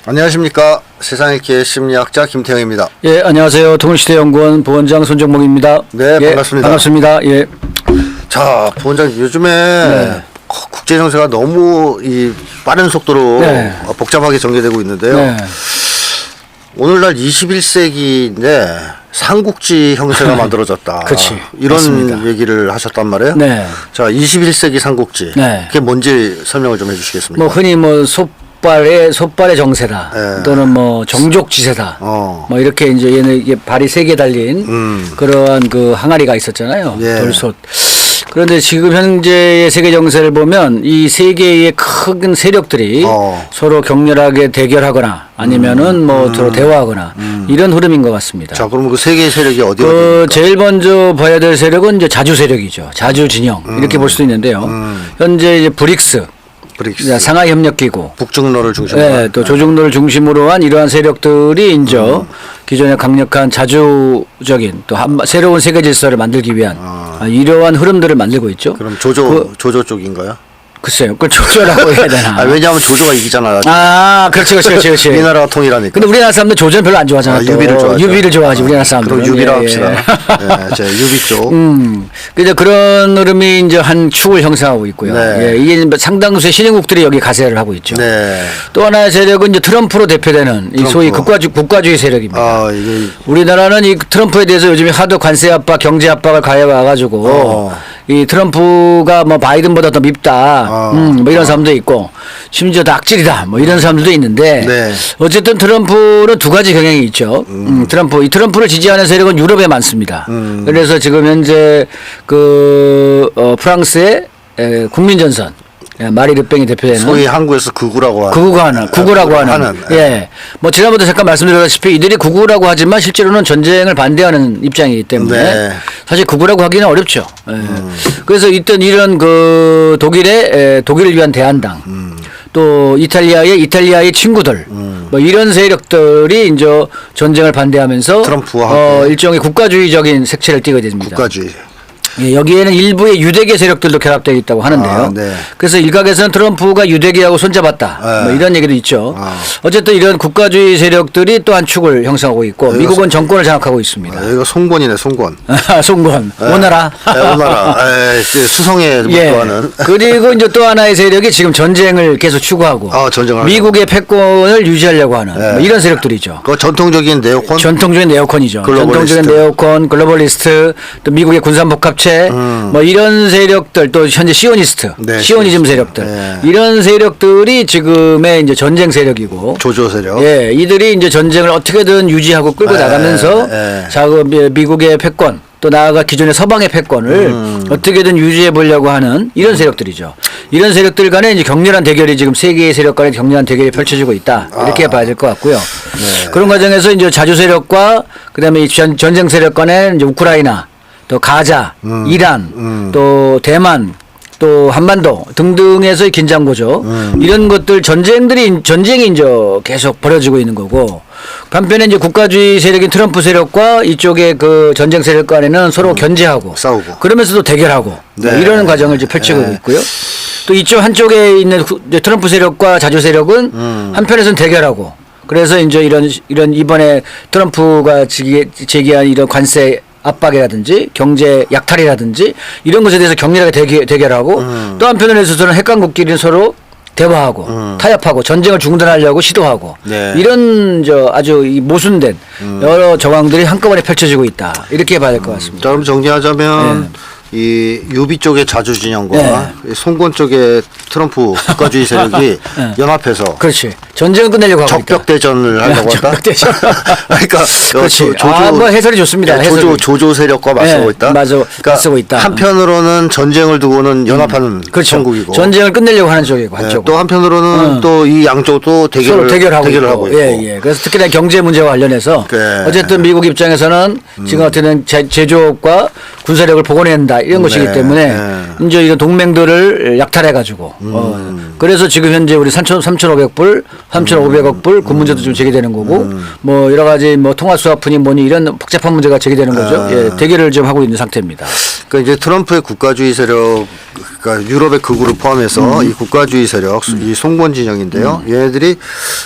안녕하십니까. 세상일기의 심리학자 김태형입니다. 예, 안녕하세요. 통일시대연구원 부원장 손정목입니다. 네, 예, 반갑습니다. 반갑습니다. 예. 자, 부원장님, 요즘에 국제 정세가 너무 이 빠른 속도로 복잡하게 전개되고 있는데요. 네. 오늘날 21세기인데 삼국지 형세가 만들어졌다. 그치, 이런 맞습니다. 얘기를 하셨단 말이에요. 네. 자, 21세기 삼국지. 네. 그게 뭔지 설명을 좀 해주시겠습니까? 뭐 흔히 솥발의 정세다. 네. 또는 뭐 정족지세다. 뭐 이렇게 이제 얘는 이게 발이 세 개 달린 그러한 그 항아리가 있었잖아요. 예. 돌솥. 그런데 지금 현재의 세계 정세를 보면 이 세 개의 큰 세력들이 서로 격렬하게 대결하거나 아니면은 뭐 서로 대화하거나 이런 흐름인 것 같습니다. 자, 그럼 그 세 개의 세력이 어디가 그 제일 먼저 봐야 될 세력은 이제 자주 세력이죠. 자주 진영 이렇게 볼 수도 있는데요. 현재 이제 브릭스, 상하이 협력기구, 북중로를 중심으로. 네, 또 조중로를 중심으로 한 이러한 세력들이 이제 기존의 강력한 자주적인 또 새로운 세계 질서를 만들기 위한 이러한 흐름들을 만들고 있죠. 그럼 조조 쪽인가요? 글쎄요, 그걸 조조라고 해야 되나? 왜냐하면 조조가 이기잖아. 그렇지. 이 나라가 통일하니까. 근데 우리나라 사람들 조조는 별로 안 좋아하잖아. 유비를 좋아하죠. 유비를 좋아하지, 우리나라 사람들은. 그럼 유비라 합시다. 네, 제 유비 쪽. 그래서 그런 흐름이 이제 한 축을 형성하고 있고요. 네. 예, 이게 상당수의 신흥국들이 여기 가세를 하고 있죠. 네. 또 하나의 세력은 이제 트럼프로 대표되는 이 소위 국가주의 세력입니다. 이게 우리나라는 이 트럼프에 대해서 요즘에 하도 관세 압박, 경제 압박을 가해와가지고 이 트럼프가 뭐 바이든보다 더 밉다. 뭐 이런 사람도 있고 심지어 다 악질이다. 뭐 이런 사람들도 있는데 네. 어쨌든 트럼프는 두 가지 경향이 있죠. 이 트럼프를 지지하는 세력은 유럽에 많습니다. 그래서 지금 현재 프랑스의 국민전선 마리 르팽이 대표되는 소위 한국에서 극우라고 하는. 예. 뭐 지난번에 잠깐 말씀드렸다시피 이들이 극우라고 하지만 실제로는 전쟁을 반대하는 입장이기 때문에 사실 극우라고 하기는 어렵죠. 예. 그래서 이런 그 독일을 위한 대한당 또 이탈리아의 친구들 뭐 이런 세력들이 이제 전쟁을 반대하면서 트럼프와 일종의 국가주의적인 색채를 띠게 됩니다. 국가주의. 예, 여기에는 일부의 유대계 세력들도 결합되어 있다고 하는데요. 그래서 일각에서는 트럼프가 유대계하고 손잡았다. 뭐 이런 얘기도 있죠. 어쨌든 이런 국가주의 세력들이 또 한 축을 형성하고 있고 미국은 정권을 장악하고 있습니다. 이거 송권이네, 송권. 송권. 오나라. 오나라. 수성에 묵도하는. 그리고 이제 또 하나의 세력이 지금 전쟁을 계속 추구하고 미국의 패권을 유지하려고 하는 뭐 이런 세력들이죠. 그 전통적인 네오콘? 전통적인 네오콘이죠. 전통적인 네오콘, 글로벌리스트, 또 미국의 군산복합체 뭐 이런 세력들 또 현재 시오니스트, 시오니즘 세력들 이런 세력들이 지금의 이제 전쟁 세력이고 조조 세력. 예, 이들이 이제 전쟁을 어떻게든 유지하고 끌고 나가면서 미국의 패권 또 나아가 기존의 서방의 패권을 어떻게든 유지해 보려고 하는 이런 세력들이죠. 이런 세력들 간에 이제 격렬한 대결이 지금 세 개의 세력 간의 격렬한 대결이 펼쳐지고 있다. 이렇게 봐야 될 것 같고요. 그런 과정에서 이제 자주 세력과 그다음에 이 전쟁 세력 간에 이제 우크라이나 또 가자, 이란, 또 대만, 또 한반도 등등에서의 긴장고죠. 이런 것들 전쟁이 이제 계속 벌어지고 있는 거고 반면에 이제 국가주의 세력인 트럼프 세력과 이쪽의 그 전쟁 세력 간에는 서로 견제하고 싸우고 그러면서도 대결하고 뭐 이런 과정을 이제 펼치고 있고요. 또 이쪽 한쪽에 있는 트럼프 세력과 자주 세력은 한편에서는 대결하고 그래서 이제 이런 이번에 트럼프가 제기한 이런 관세 압박이라든지 경제 약탈이라든지 이런 것에 대해서 격렬하게 대결하고 또 한편으로 해서는 핵강국끼리는 서로 대화하고 타협하고 전쟁을 중단하려고 시도하고 이런 아주 모순된 여러 정황들이 한꺼번에 펼쳐지고 있다. 이렇게 봐야 될 것 같습니다. 자, 그럼 정리하자면 이 유비 쪽의 자주 진영과 송권 쪽의 트럼프 국가주의 세력이 연합해서 그렇지. 전쟁을 끝내려고 하고 적벽 대전을 하려고 한다. 적벽 대전. 그러니까 그렇지. 뭐 해설이 좋습니다. 조조 세력과 맞서고 있다. 맞서고 있다. 한편으로는 전쟁을 두고는 연합하는 형국이고 전쟁을 끝내려고 하는 쪽이고 한쪽. 또 한편으로는 또 이 양쪽도 대결하고 있고. 예. 그래서 특히나 경제 문제와 관련해서 어쨌든 미국 입장에서는 지금 어떻게든 제조업과 군사력을 복원해야 한다 이런 것이기 때문에 이제 이런 동맹들을 약탈해 가지고 그래서 지금 현재 우리 3,500불 3,500억 불 그 문제도 좀 제기되는 거고 뭐 여러 가지 뭐 통화 수화푼이 뭐니 이런 복잡한 문제가 제기되는 거죠. 예, 대결을 좀 하고 있는 상태입니다. 그러니까 이제 트럼프의 국가주의 세력, 그러니까 유럽의 극우를 포함해서 이 국가주의 세력, 이 송건 진영인데요. 얘네들이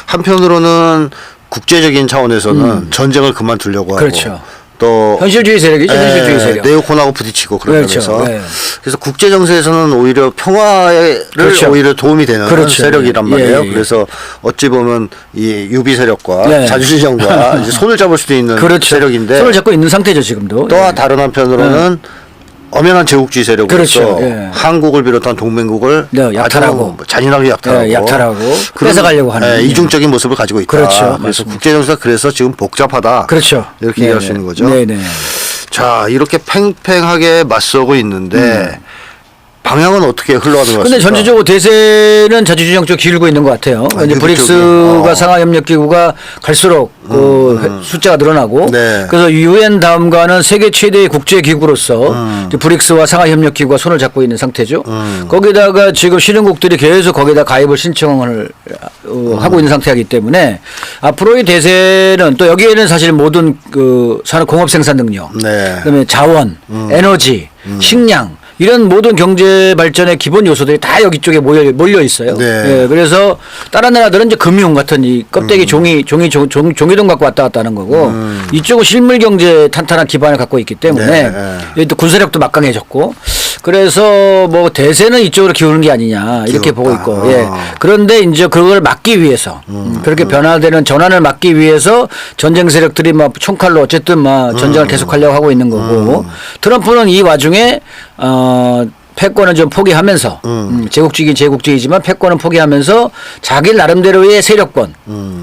한편으로는 국제적인 차원에서는 전쟁을 그만두려고 하고. 그렇죠. 또 현실주의 세력이죠. 현실주의 세력. 네오콘하고 부딪히고 그러면서 그렇죠. 네. 그래서 국제 정세에서는 오히려 평화를 그렇죠. 오히려 도움이 되는 그렇죠. 세력이란 예, 말이에요. 예, 예. 그래서 어찌 보면 이 유비 세력과 네. 자주진영과 이제 손을 잡을 수도 있는 그렇죠. 세력인데 손을 잡고 있는 상태죠 지금도. 또 예. 다른 한편으로는 엄연한 제국주의 세력으로서 그렇죠. 예. 한국을 비롯한 동맹국을 네, 약탈하고. 아주 잔인하게 약탈하고, 예, 약탈하고 그런, 뺏어가려고 하는. 예, 이중적인 모습을 가지고 있다. 그렇죠. 그래서 맞습니다. 국제 정세가 그래서 지금 복잡하다. 그렇죠. 이렇게 얘기할 수 있는 거죠. 네네. 자, 이렇게 팽팽하게 맞서고 있는데 방향은 어떻게 흘러가는 것 같습니까? 근데 전체적으로 대세는 자주진영 쪽 기울고 있는 것 같아요. 이제 미국 브릭스가 쪽이. 상하협력기구가 갈수록 그 숫자가 늘어나고 네. 그래서 유엔 다음가는 세계 최대의 국제기구로서 이제 브릭스와 상하협력기구가 손을 잡고 있는 상태죠. 거기다가 지금 신흥국들이 계속 거기다 가입을 신청을 하고 있는 상태이기 때문에 앞으로의 대세는 또 여기에는 사실 모든 그 산업 공업 생산 능력, 네. 그다음에 자원, 에너지, 식량 이런 모든 경제 발전의 기본 요소들이 다 여기 쪽에 몰려 있어요. 네. 예, 그래서 다른 나라들은 이제 금융 같은 이 껍데기 종이돈 갖고 왔다 갔다 하는 거고 이쪽은 실물 경제 탄탄한 기반을 갖고 있기 때문에 네, 네. 여기 또 군사력도 막강해졌고 그래서 뭐 대세는 이쪽으로 기우는 게 아니냐 이렇게 보고 있고 예. 그런데 이제 그걸 막기 위해서 그렇게 변화되는 전환을 막기 위해서 전쟁 세력들이 막 총칼로 어쨌든 막 전쟁을 계속하려고 하고 있는 거고 트럼프는 이 와중에 패권은 좀 포기하면서 제국주의지만 패권은 포기하면서 자기 나름대로의 세력권,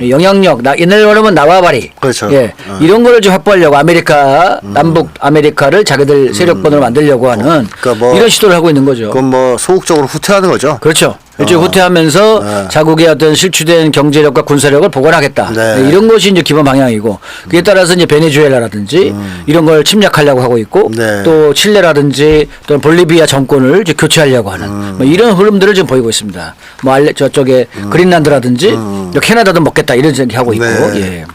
영향력, 옛날로 하면 나와바리, 그렇죠. 예, 이런 거를 좀 확보하려고 아메리카 남북 아메리카를 자기들 세력권으로 만들려고 하는 그러니까 뭐 이런 시도를 하고 있는 거죠. 그건 뭐 소극적으로 후퇴하는 거죠. 그렇죠. 일종의 후퇴하면서 네. 자국의 어떤 실추된 경제력과 군사력을 복원하겠다. 네. 네, 이런 것이 이제 기본 방향이고 그에 따라서 이제 베네수엘라라든지 이런 걸 침략하려고 하고 있고 네. 또 칠레라든지 또 볼리비아 정권을 이제 교체하려고 하는 뭐 이런 흐름들을 지금 보이고 있습니다. 뭐 저쪽에 그린란드라든지 캐나다도 먹겠다 이런 얘기 하고 있고 네.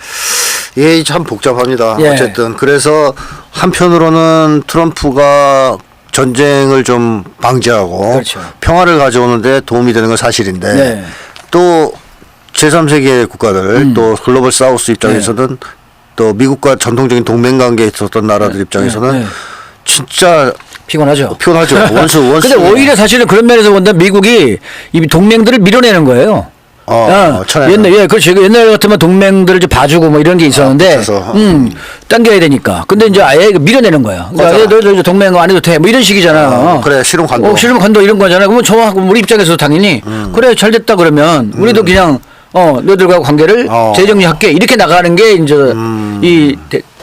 예. 예, 참 복잡합니다. 예. 어쨌든 그래서 한편으로는 트럼프가 전쟁을 좀 방지하고 그렇죠. 평화를 가져오는데 도움이 되는 건 사실인데 네. 또 제3세계 국가들 또 글로벌 사우스 입장에서는 또 미국과 전통적인 동맹 관계에 있었던 나라들 입장에서는 네. 진짜 피곤하죠. 피곤하죠. 원수. 근데 오히려 사실은 그런 면에서 본다면 미국이 이 동맹들을 밀어내는 거예요. 천연에. 예, 그렇죠. 옛날 같으면 동맹들을 좀 봐주고 뭐 이런 게 있었는데, 붙여서. 당겨야 되니까. 근데 이제 아예 동맹 거예요. 그러니까 너 동맹 안 해도 돼. 뭐 이런 식이잖아. 그래, 실험 관도. 실험 관도 이런 거잖아. 그러면 저하고 우리 입장에서도 당연히, 그래, 잘 됐다 그러면 우리도 그냥, 너희들과 관계를 재정리할게. 이렇게 나가는 게 이제 이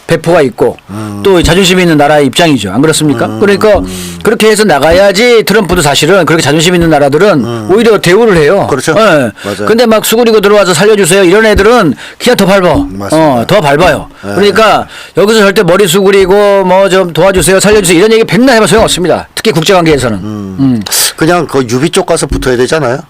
배포가 있고 또 자존심 있는 나라의 입장이죠. 안 그렇습니까? 그러니까 그렇게 해서 나가야지 트럼프도 사실은 그렇게 자존심 있는 나라들은 오히려 대우를 해요. 그렇죠. 예. 맞아요. 근데 막 수그리고 들어와서 살려주세요. 이런 애들은 그냥 더 밟아. 맞습니다. 더 밟아요. 그러니까 여기서 절대 머리 수그리고 뭐 좀 도와주세요. 살려주세요. 이런 얘기 백날 해봐 소용없습니다. 특히 국제관계에서는. 그냥 그 유비 쪽 가서 붙어야 되잖아요.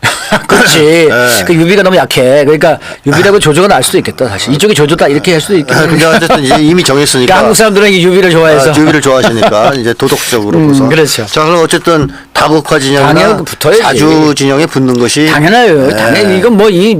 그렇지. 네. 그 유비가 너무 약해. 그러니까 유비라고 조조가 날 수도 있겠다. 사실 이쪽이 조조다 이렇게 할 수도 있겠다. 근데 어쨌든 이제 이미 정했으니까. 그러니까 한국 사람들은 이 유비를 좋아해서. 유비를 좋아하시니까 이제 도덕적으로 보서. 그렇죠. 자, 그럼 어쨌든 다국화 진영이나 당연히 붙어야지. 자주 진영에 붙는 것이 당연해요. 네. 당연히 이건 뭐 이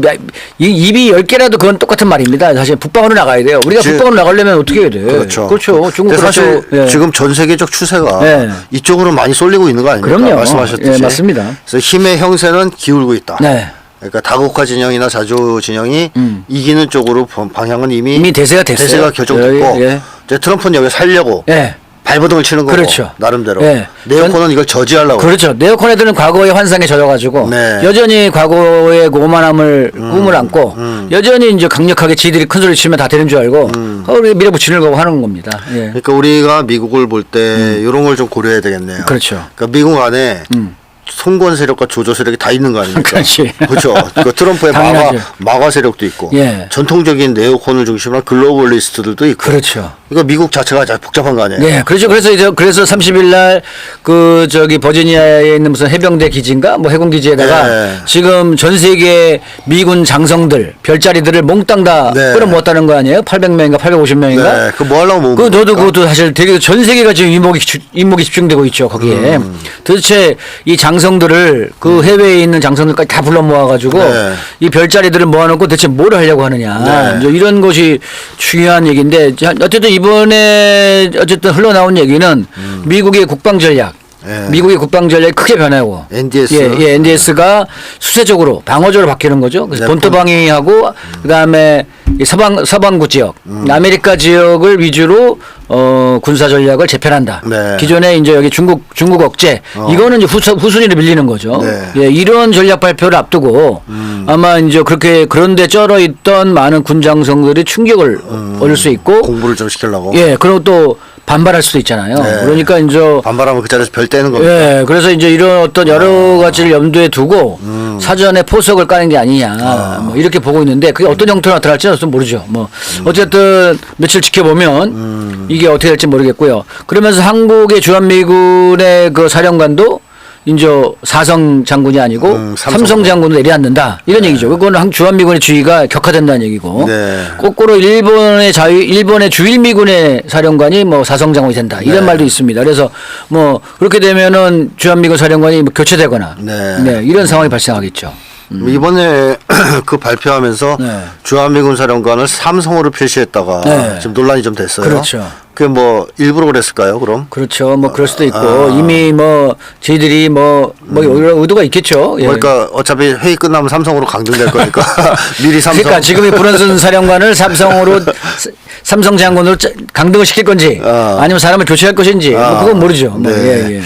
입이 10개라도 그건 똑같은 말입니다. 사실 북방으로 나가야 돼요. 우리가 북방으로 나가려면 어떻게 해야 돼? 그렇죠. 그렇죠. 중국 근데 사실 그렇죠. 예. 지금 전 세계적 추세가 네. 이쪽으로 많이 쏠리고 있는 거 아닙니까? 그럼요. 말씀하셨듯이. 예, 맞습니다. 그래서 힘의 형세는 기울고 있다. 네. 그러니까 다국화 진영이나 자주 진영이 이기는 쪽으로 방향은 이미 대세가 됐어요. 대세가 결정됐고 예. 이제 트럼프는 여기 살려고 예. 발버둥을 치는 거고 그렇죠. 나름대로 예. 네오콘은 이걸 저지하려고 그렇죠. 네오콘 애들은 과거의 환상에 젖어가지고 네. 여전히 과거의 그 오만함을 꿈을 안고 여전히 이제 강력하게 지들이 큰 소리 치면 다 되는 줄 알고 거기 밀어붙이는 거고 하는 겁니다. 예. 그러니까 우리가 미국을 볼 때 이런 걸 좀 고려해야 되겠네요. 그렇죠. 그러니까 미국 안에 송권 세력과 조조 세력이 다 있는 거 아닙니까? 그렇지. 그렇죠. 그 트럼프의 당연하죠. 마가 세력도 있고, 예. 전통적인 네오콘을 중심으로 한 글로벌리스트들도 있고. 그렇죠. 이거 미국 자체가 아주 복잡한 거 아니에요? 네, 그렇죠. 그래서 30일 날 버지니아에 있는 무슨 해병대 기지인가 뭐 해군 기지에다가 네. 지금 전 세계 미군 장성들 별자리들을 몽땅 다 네. 끌어모았다는 거 아니에요? 800명인가 850명인가? 네, 그 뭐 하려고 모은 겁니까? 그것도 사실 되게 전 세계가 지금 인목이 집중되고 있죠 거기에. 도대체 이 장성들을 그 해외에 있는 장성들까지 다 불러 모아가지고 네. 이 별자리들을 모아놓고 대체 뭘 하려고 하느냐. 네. 이제 이런 것이 중요한 얘기인데 어쨌든 이번에 흘러나온 얘기는 미국의 국방 전략. 네. 미국의 국방 전략이 크게 변하고 NDS. 예, NDS가 수세적으로 방어적으로 바뀌는 거죠. 그래서 네, 본토 방위하고 그다음에 이 서방부 지역, 아메리카 지역을 위주로 군사 전략을 재편한다. 네. 기존에 이제 여기 중국 억제 이거는 이제 후순위로 밀리는 거죠. 네. 예, 이런 전략 발표를 앞두고 아마 이제 그런데 쩔어 있던 많은 군장성들이 충격을 얻을 수 있고 공부를 좀 시키려고. 예, 그리고 또 반발할 수도 있잖아요. 네. 그러니까 이제 반발하면 그 자리에서 별 떼는 겁니다. 예, 그래서 이제 이런 어떤 여러 가지를 염두에 두고 사전에 포석을 까는 게 아니냐, 뭐 이렇게 보고 있는데 그게 어떤 형태로 나타날지는 좀 모르죠. 뭐 어쨌든 며칠 지켜보면 이게 어떻게 될지 모르겠고요. 그러면서 한국의 주한미군의 그 사령관도 이제 사성 장군이 아니고 삼성 장군을 내려앉는다 이런 얘기죠. 그거는 주한미군의 주의가 격화된다는 얘기고 네. 거꾸로 일본의 주일미군의 사령관이 뭐 사성 장군이 된다 이런 네. 말도 있습니다. 그래서 뭐 그렇게 되면은 주한미군 사령관이 뭐 교체되거나 네. 이런 상황이 발생하겠죠. 이번에 그 발표하면서 네. 주한미군 사령관을 삼성으로 표시했다가 네. 지금 논란이 좀 됐어요. 그렇죠. 그게 뭐 일부러 그랬을까요? 그럼? 그렇죠. 뭐 그럴 수도 있고 이미 뭐 저희들이 뭐 여러 의도가 있겠죠. 예. 그러니까 어차피 회의 끝나면 삼성으로 강등될 거니까 미리 삼성. 그러니까 지금의 브런슨 사령관을 삼성 장군으로 강등을 시킬 건지 아니면 사람을 교체할 것인지 뭐 그건 모르죠. 뭐. 네. 예.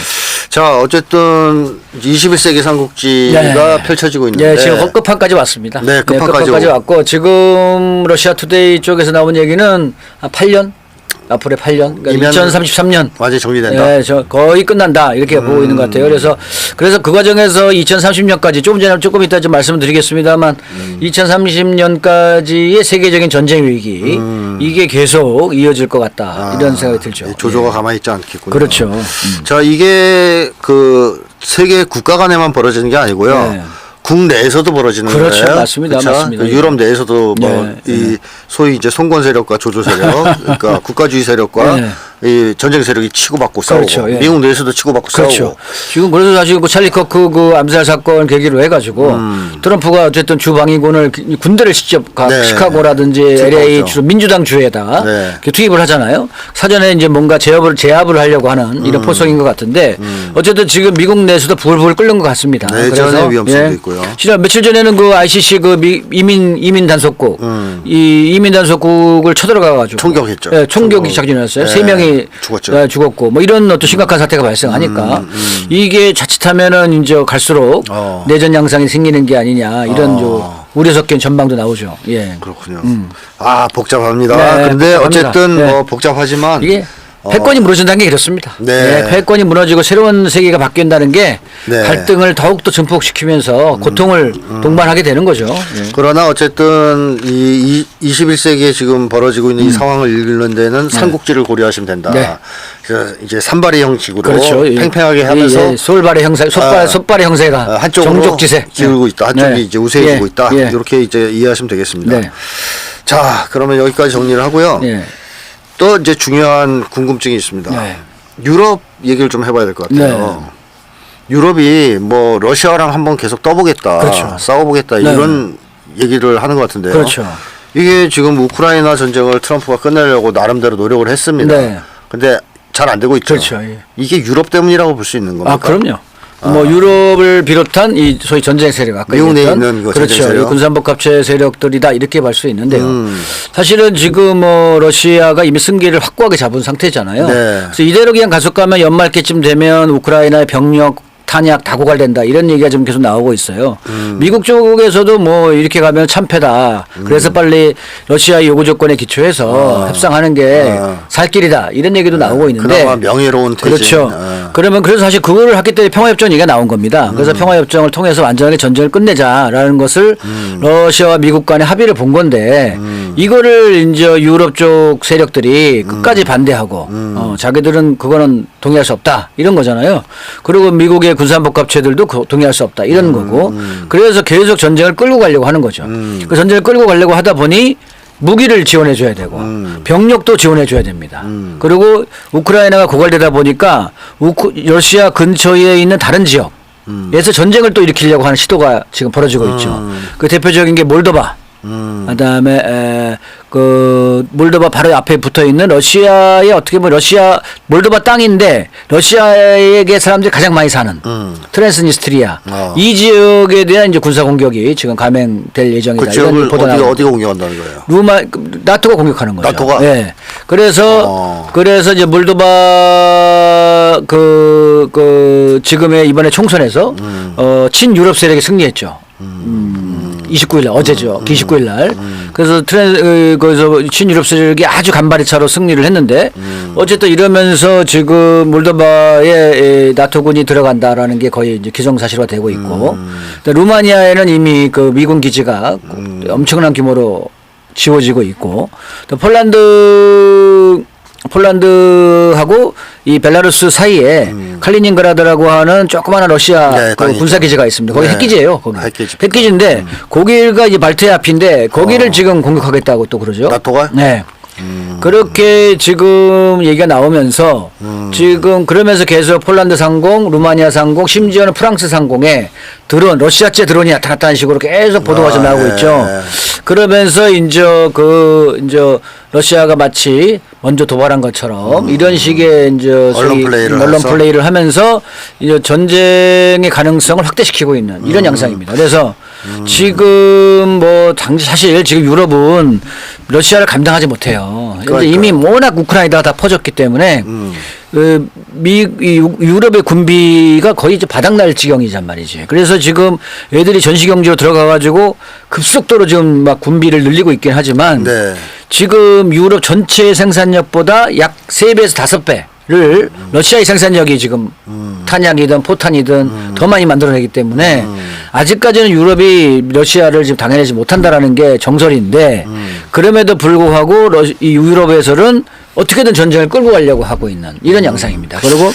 자, 어쨌든 21세기 삼국지가 네. 펼쳐지고 있는데. 네, 지금 끝판까지 왔습니다. 네, 끝판까지 왔고 지금 러시아 투데이 쪽에서 나온 얘기는 8년 앞으로 8년, 그러니까 2033년 완전히 정리된다. 네, 거의 끝난다 이렇게 보고 있는 것 같아요. 그래서 그 과정에서 2030년까지 조금 이따 좀 말씀드리겠습니다만 2030년까지의 세계적인 전쟁 위기 이게 계속 이어질 것 같다 이런 생각이 들죠. 조조가 가만히 있지 않겠군요. 그렇죠. 자, 이게 그 세계 국가 간에만 벌어지는 게 아니고요. 네. 국내에서도 벌어지는 그렇죠. 거예요. 맞습니다. 그렇죠? 맞습니다. 그 유럽 내에서도 뭐 네. 이 소위 이제 송권 세력과 조조 세력, 그러니까 국가주의 세력과 네. 이 전쟁 세력이 치고받고 그렇죠. 싸우고 예. 미국 내에서도 치고받고 그렇죠. 싸우고. 지금 그래서 사실 그 찰리 커크 그 암살 사건 계기로 해가지고 트럼프가 어쨌든 주방위군을 군대를 직접 네. 시카고라든지 LA 주로 민주당 주에다 네. 이렇게 투입을 하잖아요. 사전에 이제 뭔가 제압을 하려고 하는 이런 포석인 것 같은데 어쨌든 지금 미국 내에서도 불불 끓는 것 같습니다. 내전의 위험성도 있고요. 실은 며칠 전에는 그 ICC 그 이민 단속국 이 이민 단속국을 쳐들어가가지고 총격했죠. 예, 총격이 작전이었어요. 네. 3명이 죽었죠. 죽었고 뭐 이런 어떤 심각한 사태가 발생하니까 이게 자칫하면 이제 갈수록 내전 양상이 생기는 게 아니냐 이런 우려 섞인 전망도 나오죠. 예. 그렇군요. 아, 복잡합니다. 네, 그런데 복잡합니다. 어쨌든 네. 뭐 복잡하지만 이게 패권이 무너진다는 게 그렇습니다. 네. 네, 패권이 무너지고 새로운 세계가 바뀐다는 게 네. 갈등을 더욱더 증폭시키면서 고통을 동반하게 되는 거죠. 예. 그러나 어쨌든 이 21세기에 지금 벌어지고 있는 이 상황을 읽는 데는 삼국지를 고려하시면 된다. 네. 그래서 이제 산발의 형식으로 그렇죠. 예. 팽팽하게 하면서 예, 솔발의 형사, 솥발의 형세가 한쪽으로 정족지세 기울고 있다. 한쪽이 네. 이제 우세해지고 예. 있다. 예. 이렇게 이제 이해하시면 되겠습니다. 네. 자, 그러면 여기까지 정리를 하고요. 예. 또 이제 중요한 궁금증이 있습니다. 네. 유럽 얘기를 좀 해봐야 될 것 같아요. 유럽이 뭐 러시아랑 한번 계속 떠보겠다, 그렇죠. 싸워보겠다 네. 이런 얘기를 하는 것 같은데요. 그렇죠. 이게 지금 우크라이나 전쟁을 트럼프가 끝내려고 나름대로 노력을 했습니다. 네. 근데 잘 안 되고 있죠. 그렇죠. 예. 이게 유럽 때문이라고 볼 수 있는 겁니까? 아, 그럼요. 뭐 유럽을 비롯한 이 소위 전쟁 세력 아까 미국 내에 얘기했던 있는 그 그렇죠. 전쟁 세력. 군산복합체 세력들이다 이렇게 볼 수 있는데요. 사실은 지금 뭐 러시아가 이미 승기를 확고하게 잡은 상태잖아요. 네. 그래서 이대로 그냥 가속 가면 연말께쯤 되면 우크라이나의 병력 탄약 다 고갈된다 이런 얘기가 좀 계속 나오고 있어요. 미국 쪽에서도 뭐 이렇게 가면 참패다. 그래서 빨리 러시아의 요구 조건에 기초해서 협상하는 게 살 길이다 이런 얘기도 나오고 있는데 그나마 명예로운 퇴진. 그렇죠. 그러면 그래서 사실 그거를 했기 때문에 평화협정 얘기가 나온 겁니다. 그래서 평화협정을 통해서 완전하게 전쟁을 끝내자라는 것을 러시아와 미국 간에 합의를 본 건데 이거를 이제 유럽 쪽 세력들이 끝까지 반대하고 자기들은 그거는 동의할 수 없다 이런 거잖아요. 그리고 미국의 군사복합체들도 동의할 수 없다 이런 거고 그래서 계속 전쟁을 끌고 가려고 하는 거죠. 그 전쟁을 끌고 가려고 하다 보니 무기를 지원해 줘야 되고 병력도 지원해 줘야 됩니다. 그리고 우크라이나가 고갈되다 보니까 러시아 근처에 있는 다른 지역에서 전쟁을 또 일으키려고 하는 시도가 지금 벌어지고 있죠. 그 대표적인 게 몰도바. 그다음에 그 몰도바 바로 앞에 붙어 있는 러시아의 어떻게 보면 몰도바 땅인데 러시아에게 사람들이 가장 많이 사는 트랜스니스트리아 이 지역에 대한 이제 군사 공격이 지금 감행될 예정이다. 그 지역을 어디가 공격한다는 거예요? 나토가 공격하는 거죠. 나토가? 네. 그래서 이제 몰도바 그 지금의 이번에 총선에서 친유럽 세력이 승리했죠. 29일 날 어제죠. 29일 날. 그래서 거기서 친유럽 세력이 아주 간발의 차로 승리를 했는데 어쨌든 이러면서 지금 몰도바에 나토군이 들어간다라는 게 거의 이제 기정사실화 되고 있고 루마니아에는 이미 그 미군 기지가 엄청난 규모로 지워지고 있고 또 폴란드하고 이 벨라루스 사이에 칼리닝그라드라고 하는 조그마한 러시아 그 군사기지가 있습니다. 거기 핵기지예요. 거기. 핵기지인데 거기가 이제 발트해 앞인데 거기를 지금 공격하겠다고 또 그러죠. 나토가? 네. 그렇게 지금 얘기가 나오면서 지금 그러면서 계속 폴란드 상공, 루마니아 상공, 심지어는 프랑스 상공에 드론, 러시아제 드론이 나타났다는 식으로 계속 보도가 좀 나오고 있죠. 그러면서 이제 러시아가 마치 먼저 도발한 것처럼 이런 식의 이제 언론 플레이를 하면서 이제 전쟁의 가능성을 확대시키고 있는 이런 양상입니다. 그래서 지금 사실 지금 유럽은 러시아를 감당하지 못해요. 이미 워낙 우크라이나가 다 퍼졌기 때문에 유럽의 군비가 거의 이제 바닥날 지경이란 말이지. 그래서 지금 애들이 전시경제로 들어가가지고 급속도로 지금 막 군비를 늘리고 있긴 하지만 지금 유럽 전체 생산력보다 약 3배에서 5배를 러시아의 생산력이 지금 탄약이든 포탄이든 더 많이 만들어내기 때문에 아직까지는 유럽이 러시아를 지금 당해내지 못한다라는 게 정설인데 그럼에도 불구하고 이 유럽에서는 어떻게든 전쟁을 끌고 가려고 하고 있는 이런 양상입니다. 그리고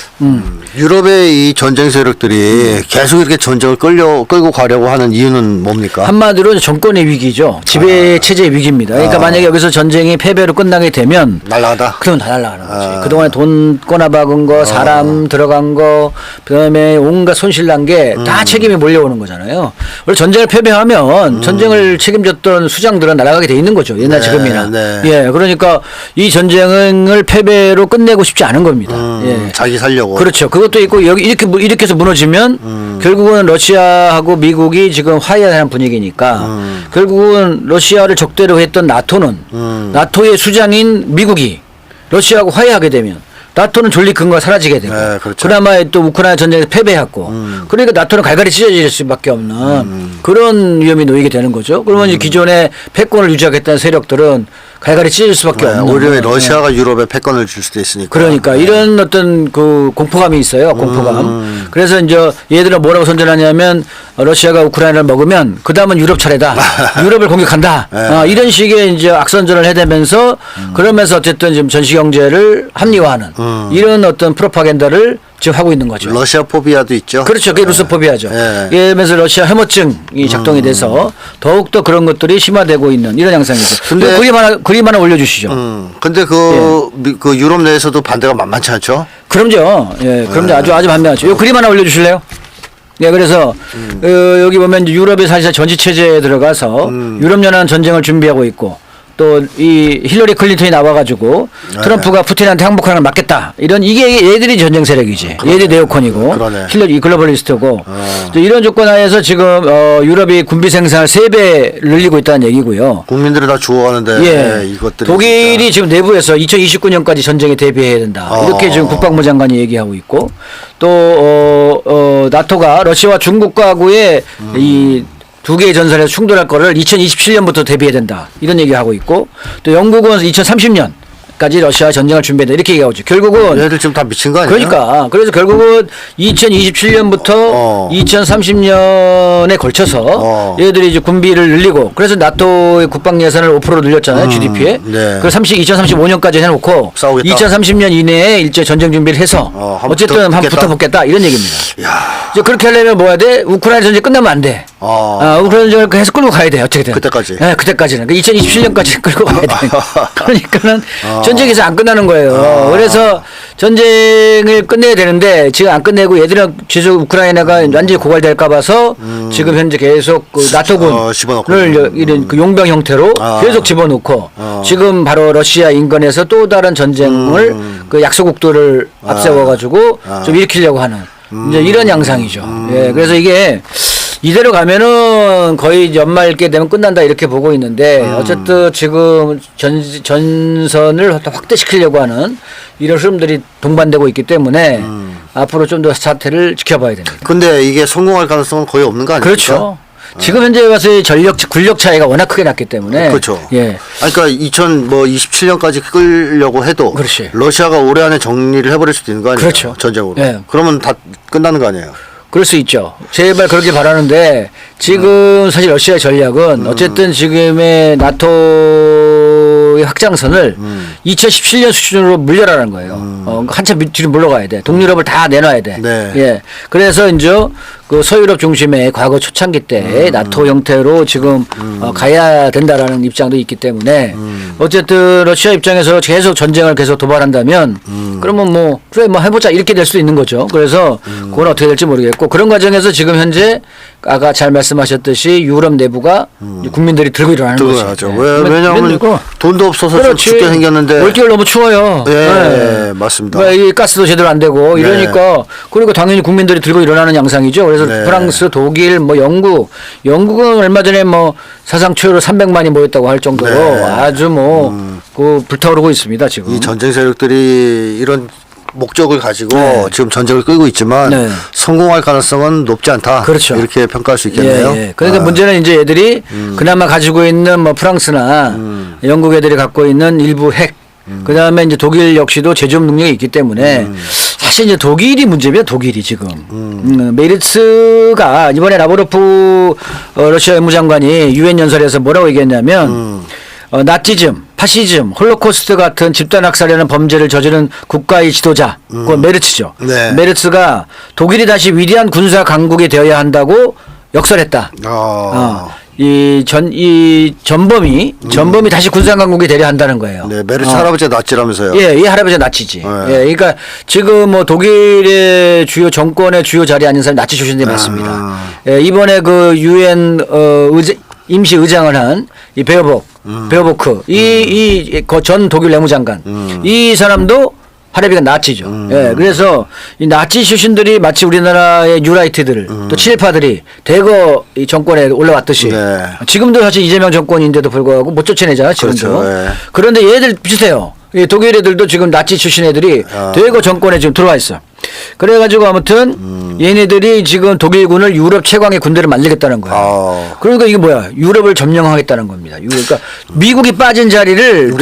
유럽의 이 전쟁 세력들이 계속 이렇게 전쟁을 끌고 가려고 하는 이유는 뭡니까? 한마디로 정권의 위기죠. 지배 체제의 위기입니다. 그러니까 만약에 여기서 전쟁이 패배로 끝나게 되면 날아가다. 그러면 다 날아가는 거지. 그동안에 돈 꼬나박은 거, 사람 들어간 거, 그다음에 온갖 손실 난 게 다 책임이 몰려오는 거잖아요. 원래 전쟁을 패배하면 전쟁을 책임졌던 수장들은 날아가게 돼 있는 거죠. 옛날 지금이나. 예, 그러니까 이 전쟁을 패배로 끝내고 싶지 않은 겁니다. 예. 자기 살려고. 그렇죠. 그것도 있고 여기 이렇게 해서 무너지면 결국은 러시아하고 미국이 지금 화해하는 분위기니까 결국은 러시아를 적대로 했던 나토는 나토의 수장인 미국이 러시아하고 화해하게 되면 나토는 존립 근거가 사라지게 되고 그렇죠. 그나마 또 우크라이나 전쟁에서 패배했고 그러니까 나토는 갈갈이 찢어질 수밖에 없는 그런 위험이 놓이게 되는 거죠. 그러면 이제 기존의 패권을 유지하겠다는 세력들은 갈갈이 찢어질 수밖에 없는. 오히려 러시아가 유럽에 패권을 줄 수도 있으니까. 그러니까 이런 어떤 그 공포감이 있어요. 공포감. 그래서 이제 얘들은 뭐라고 선전하냐면 러시아가 우크라이나를 먹으면 그 다음은 유럽 차례다. 유럽을 공격한다. 이런 식의 이제 악선전을 해대면서 그러면서 어쨌든 지금 전시 경제를 합리화하는 이런 어떤 프로파간다를 지금 하고 있는 거죠. 러시아 포비아도 있죠. 그렇죠. 그게 루스 포비아죠. 그러면서 러시아 혐오증이 작동이 돼서 더욱더 그런 것들이 심화되고 있는 이런 양상이죠. 근데 그림 하나 올려주시죠. 근데 그 유럽 내에서도 반대가 만만치 않죠. 그럼요. 예, 그럼요. 아주 만만하죠. 요 그림 하나 올려주실래요? 네, 그래서 여기 보면 유럽의 사실 전시 체제에 들어가서 유럽연합은 전쟁을 준비하고 있고 또 이 힐러리 클린턴이 나와가지고 트럼프가 푸틴한테 항복하는 걸 막겠다. 이게 얘들이 전쟁 세력이지. 얘들이 네오콘이고 힐러리 글로벌리스트고 이런 조건 하에서 지금 유럽이 군비 생산을 3배 늘리고 있다는 얘기고요. 국민들이 다 죽어가는데 이것들이 독일이 지금 내부에서 2029년까지 전쟁에 대비해야 된다. 이렇게 지금 국방부 장관이 얘기하고 있고 또 나토가 러시아와 중국과의 이 두 개의 전선에서 충돌할 거를 2027년부터 대비해야 된다. 이런 얘기하고 있고 또 영국은 2030년까지 러시아 전쟁을 준비한다. 이렇게 얘기하고 있죠. 결국은 얘들 지금 다 미친 거 아니에요? 그러니까 그래서 결국은 2027년부터 2030년에 걸쳐서 얘들이 이제 군비를 늘리고 그래서 나토의 국방 예산을 5% 늘렸잖아요. GDP에. 네. 그래서 2030년까지 해놓고 싸우겠다. 2030년 이내에 일제 전쟁 준비를 해서 어쨌든 한번 붙어보겠다 이런 얘기입니다. 야. 이제 그렇게 하려면 뭐 해야 돼? 우크라이나 전쟁 끝나면 안 돼. 우크라이나 전쟁을 계속 끌고 가야 돼. 어떻게든. 그때까지. 네, 그때까지는. 2027년까지 끌고 가야 돼. 그러니까는 전쟁에서 안 끝나는 거예요. 그래서 전쟁을 끝내야 되는데 지금 안 끝내고 얘들은 계속 우크라이나가 완전히 고갈될까 봐서 지금 현재 계속 그 나토군을 이런 그 용병 형태로 계속 집어넣고 지금 바로 러시아 인근에서 또 다른 전쟁을 그 약소국들을 앞세워가지고 좀 일으키려고 하는 이제 이런 양상이죠. 예, 그래서 이게 이대로 가면은 거의 연말께 되면 끝난다 이렇게 보고 있는데 어쨌든 지금 전선을 확대시키려고 하는 이런 흐름들이 동반되고 있기 때문에 앞으로 좀 더 사태를 지켜봐야 됩니다. 근데 이게 성공할 가능성은 거의 없는 거 아닙니까? 그렇죠. 지금 현재 와서의 군력 차이가 워낙 크게 났기 때문에. 그렇죠. 예. 아니, 그러니까 2027년까지 끌려고 해도 그렇지. 러시아가 올해 안에 정리를 해버릴 수도 있는 거 아니에요? 그렇죠. 전쟁으로. 예. 그러면 다 끝나는 거 아니에요? 그럴 수 있죠. 제발 그렇게 바라는데 지금 사실 러시아의 전략은 어쨌든 지금의 나토의 확장선을 2017년 수준으로 물려라는 거예요. 한참 뒤로 물러가야 돼. 동유럽을 다 내놔야 돼. 네. 예. 그래서 이제 그 서유럽 중심의 과거 초창기 때 나토 형태로 지금 가야 된다라는 입장도 있기 때문에 어쨌든 러시아 입장에서 계속 전쟁을 계속 도발한다면 그러면 뭐 그래 뭐 해보자 이렇게 될 수도 있는 거죠. 그래서 그건 어떻게 될지 모르겠고 그런 과정에서 지금 현재 아까 잘 말씀하셨듯이 유럽 내부가 국민들이 들고 일어나는 거죠. 들어가죠. 왜냐하면 돈도 없어서 좀 죽게 생겼는데 올겨울 너무 추워요. 예, 네. 맞습니다. 이 가스도 제대로 안 되고 이러니까 그러니까 당연히 국민들이 들고 일어나는 양상이죠. 그래서 네. 프랑스, 독일, 뭐 영국은 얼마 전에 뭐 사상 최초로 300만이 모였다고 할 정도로 네. 아주 뭐 그 불타오르고 있습니다 지금. 이 전쟁 세력들이 이런 목적을 가지고 네. 지금 전쟁을 끌고 있지만 네. 성공할 가능성은 높지 않다. 그렇죠. 이렇게 평가할 수 있겠네요. 예, 예. 그러니까 문제는 이제 애들이 그나마 가지고 있는 뭐 프랑스나 영국 애들이 갖고 있는 일부 핵, 그 다음에 이제 독일 역시도 제조업 능력이 있기 때문에 사실 이제 독일이 문제입니다. 독일이 지금 메르츠가 이번에 라브로프 러시아 외무장관이 유엔 연설에서 뭐라고 얘기했냐면 나치즘, 파시즘, 홀로코스트 같은 집단 학살이라는 범죄를 저지른 국가의 지도자, 그 메르츠죠. 네. 메르츠가 독일이 다시 위대한 군사 강국이 되어야 한다고 역설했다. 이 전범이 다시 군사 강국이 되려 한다는 거예요. 네, 메르츠 할아버지가 나치라면서요. 예, 이 할아버지가 나치지. 네. 예, 그러니까 지금 뭐 독일의 주요 정권의 주요 자리에 앉은 사람이 나치 출신들이 많습니다. 예, 이번에 그 유엔 임시 의장을 한 이 베어보크 이 전 독일 내무장관 이 사람도 할아버지가 나치죠. 예, 그래서 이 나치 출신들이 마치 우리나라의 뉴라이트들 또 친일파들이 대거 이 정권에 올라왔듯이 네. 지금도 사실 이재명 정권인데도 불구하고 못 쫓아내잖아요. 지금도. 그렇죠. 예. 그런데 얘들 비슷해요. 이 독일 애들도 지금 나치 출신 애들이 대거 정권에 지금 들어와 있어. 그래가지고 아무튼 얘네들이 지금 독일군을 유럽 최강의 군대를 만들겠다는 거예요. 그러니까 이게 뭐야? 유럽을 점령하겠다는 겁니다. 그러니까 미국이 빠진 자리를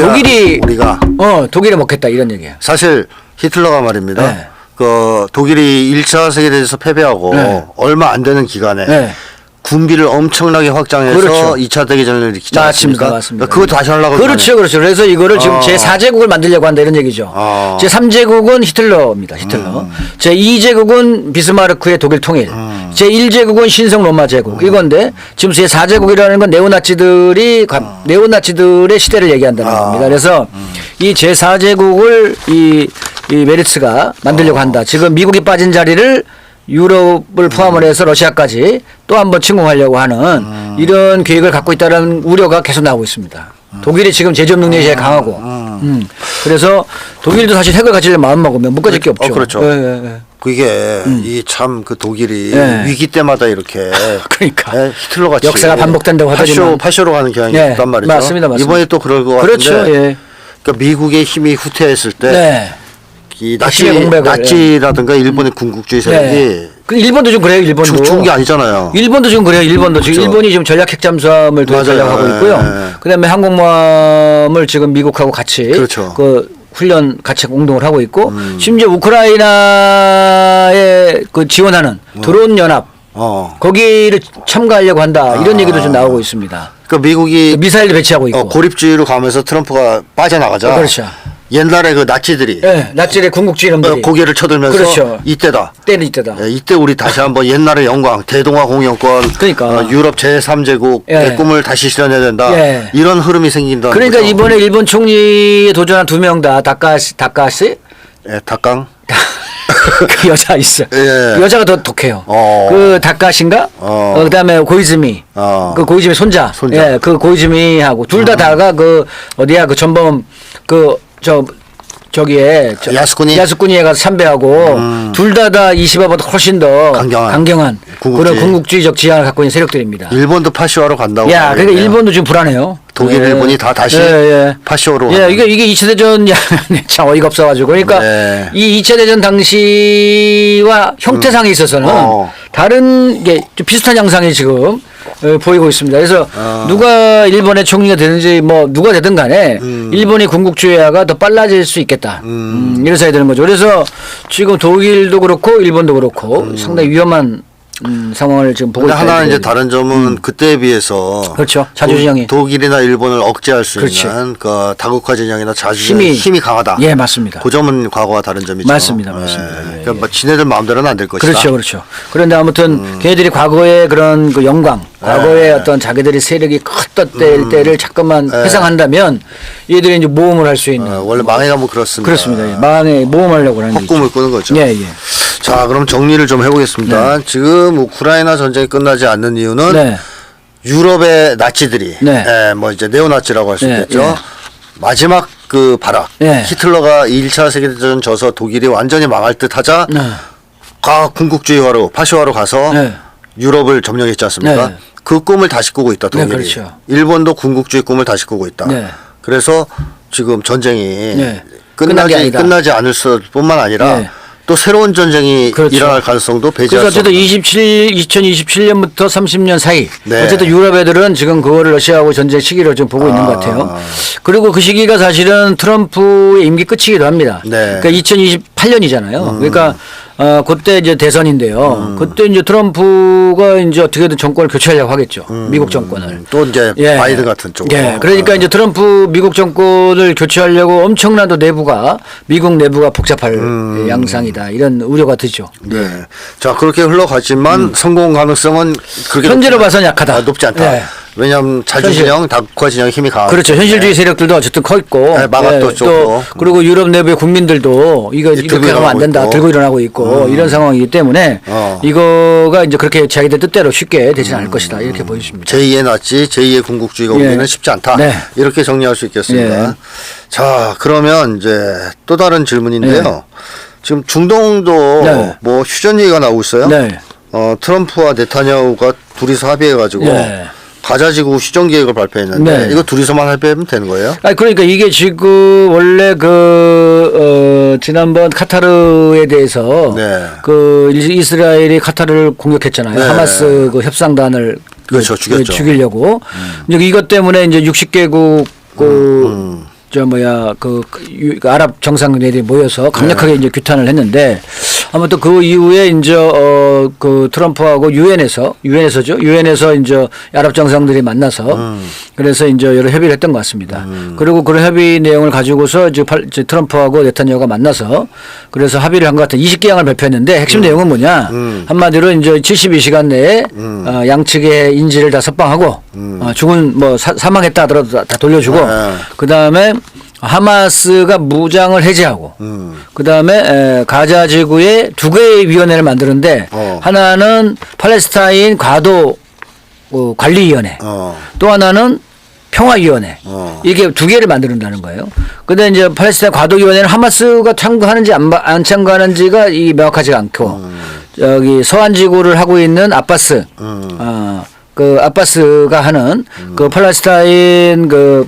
독일이 먹겠다 이런 얘기예요. 사실 히틀러가 말입니다. 네. 그 독일이 1차 세계대전에서 패배하고 네. 얼마 안 되는 기간에 네. 군비를 엄청나게 확장해서 그렇죠. 2차 대전을 일으키지 않습니까? 맞습니다. 그거 다시 하려고 그렇죠. 그렇죠. 그래서 이거를 지금 제4제국을 만들려고 한다 이런 얘기죠. 제3제국은 히틀러입니다. 히틀러. 제2제국은 비스마르크의 독일 통일. 제1제국은 신성 로마 제국. 이건데 지금 제4제국이라는 건 네오나치들의 시대를 얘기한다는 겁니다. 그래서 이 제4제국을 이 메르츠가 만들려고 한다. 지금 미국이 빠진 자리를 유럽을 포함을 해서 러시아까지 또 한 번 침공하려고 하는 이런 계획을 갖고 있다는 우려가 계속 나오고 있습니다. 독일이 지금 제조업 능력이 제일 강하고 그래서 독일도 사실 핵을 가지려 마음 먹으면 묶어질 게 없죠. 그렇죠. 예. 그게 이 참 그 독일이 예. 위기 때마다 이렇게 그러니까 히틀러 같이 역사가 반복된다고 하더니만 파쇼로 가는 경향이 예. 있단 말이죠. 맞습니다. 이번에 또 그럴 것 그렇죠. 같은데 예. 그러니까 미국의 힘이 후퇴했을 때 네. 이 핵심의 공백을, 나치라든가 일본의 군국주의 세력이 그 일본도 좀 그래요. 일본도 죽은 게 아니잖아요. 일본도 지금 그래요. 일본도 지금 그렇죠. 일본이 지금 전략 핵잠수함을 도입하려고 하고 있고요. 그다음에 항공모함을 지금 미국하고 같이 그렇죠. 그 훈련 같이 공동을 하고 있고 심지어 우크라이나에 그 지원하는 드론 연합 거기를 참가하려고 한다 이런 얘기도 좀 나오고 있습니다. 그러니까 미국이 미사일도 배치하고 있고. 고립주의로 가면서 트럼프가 빠져나가자. 그렇죠. 옛날에 그 나치들이 네, 나치의 군국주의 놈들이 고개를 쳐들면서 그렇죠. 이때다. 때는 이때다. 이때 우리 다시 한번 옛날의 영광, 대동아 공영권, 그러니까. 유럽 제3제국의 꿈을 다시 실현해야 된다. 이런 흐름이 생긴다. 그러니까 거죠. 이번에 일본 총리에 도전한 2명 다 다카시? 예, 닭강. 그 여자 있어요. 예. 여자가 더 독해요. 그 다카신가? 그다음에 고이즈미. 그 고이즈미 손자. 예, 그 고이즈미하고 둘 다 그 어디야 그 전범 저기에 야스쿠니에 가서 참배하고 둘 다 20화보다 훨씬 더 강경한 그런 군국주의적 지향을 갖고 있는 세력들입니다. 일본도 파시화로 간다고. 야, 그러니까 일본도 지금 불안해요. 독일, 일본이 다 다시 파시화로. 예, 이게 2차 대전 참 어이가 없어가지고 그러니까 이 2차 대전 당시와 형태상에 있어서는 다른 게 좀 비슷한 양상이 지금 보이고 있습니다. 그래서 누가 일본의 총리가 되든지 뭐 누가 되든 간에 일본이 군국주의화가 더 빨라질 수 있겠다. 이런 생각이 드는 거죠. 그래서 지금 독일도 그렇고 일본도 그렇고 상당히 위험한 상황을 지금 보고 있다. 하나 이제 다른 점은 그때에 비해서 그렇죠. 자주 진영이 독일이나 일본을 억제할 수 있는 그 다국화 진영이나 자주 힘이 강하다. 예, 맞습니다. 그 점은 과거와 다른 점이죠. 맞습니다. 그러니까 뭐 지네들 마음대로는 안 될 것이다. 그렇죠. 그런데 아무튼 걔네들이 과거의 그런 그 영광, 과거의 어떤 자기들이 세력이 컸던 때를 잠깐만 회상한다면 얘들이 이제 모험을 할 수 있는. 원래 망해가면 그렇습니다. 그렇습니다. 예. 망해 모험하려고 하는 헛꿈을 꾸는 거죠. 예. 자, 그럼 정리를 좀 해보겠습니다. 지금 우크라이나 전쟁이 끝나지 않는 이유는 유럽의 나치들이 뭐 이제 네오나치라고 할 수 있겠죠. 마지막 그 발악. 히틀러가 2차 세계대전 져서 독일이 완전히 망할 듯 하자 군국주의화로 파시화로 가서 유럽을 점령했지 않습니까? 그 꿈을 다시 꾸고 있다. 독일이. 그렇죠. 일본도 군국주의 꿈을 다시 꾸고 있다. 그래서 지금 전쟁이 끝나지 않을 뿐만 아니라 또 새로운 전쟁이 일어날 가능성도 배제할 수 없다. 그래서 어쨌든 2027년부터 30년 사이 어쨌든 유럽 애들은 지금 그거를 러시아하고 전쟁 시기로 좀 보고 있는 것 같아요. 그리고 그 시기가 사실은 트럼프의 임기 끝이기도 합니다. 그러니까 2028년이잖아요. 그러니까 그때 이제 대선인데요. 그때 이제 트럼프가 이제 어떻게든 정권을 교체하려고 하겠죠. 미국 정권을. 또 이제 바이든 같은 쪽으로. 그러니까 이제 트럼프 미국 정권을 교체하려고 엄청난 또 미국 내부가 복잡할 양상이다. 이런 우려가 드죠. 자, 그렇게 흘러가지만 성공 가능성은 그렇게 현재로 봐서는 약하다. 높지 않다. 왜냐하면 자주진영, 다국화 진영 힘이 강하고. 그렇죠. 현실주의 세력들도 어쨌든 커 있고. 마각도 좁고. 그리고 유럽 내부의 국민들도 이렇게 하면 안 된다. 들고 일어나고 있고 이런 상황이기 때문에 이거가 이제 그렇게 자기들 뜻대로 쉽게 되지는 않을 것이다. 이렇게 보여집니다. 제2의 나치, 제2의 군국주의가 오기는 쉽지 않다. 이렇게 정리할 수 있겠습니다. 자, 그러면 이제 또 다른 질문인데요. 지금 중동도 뭐 휴전 얘기가 나오고 있어요. 트럼프와 네타냐후가 둘이서 합의해가지고 가자지구 휴전 계획을 발표했는데 이거 둘이서만 발표하면 되는 거예요? 그러니까 이게 지금 원래 지난번 카타르에 대해서 그 이스라엘이 카타르를 공격했잖아요. 하마스 그 협상단을 그렇죠. 죽이려고. 이것 때문에 이제 60개국 아랍 정상들이 모여서 강력하게 이제 규탄을 했는데 아무튼 그 이후에 이제 그 트럼프하고 유엔에서 이제 아랍 정상들이 만나서 그래서 이제 여러 협의를 했던 것 같습니다. 그리고 그런 협의 내용을 가지고서 이제 트럼프하고 네타냐후가 만나서 그래서 합의를 한 것 같아요. 20개항을 발표했는데 핵심 내용은 뭐냐? 한마디로 이제 72시간 내에 양측의 인질을 다 석방하고 죽은 뭐 사망했다 하더라도 다 돌려주고 그 다음에 하마스가 무장을 해제하고 그 다음에 가자 지구에 두 개의 위원회를 만드는데 하나는 팔레스타인 과도 관리위원회 또 하나는 평화위원회 이게 두 개를 만든다는 거예요. 근데 이제 팔레스타인 과도위원회는 하마스가 참가하는지 안 참가하는지가 명확하지가 않고 여기 서한 지구를 하고 있는 아바스 그 아바스가 하는 그 팔레스타인 그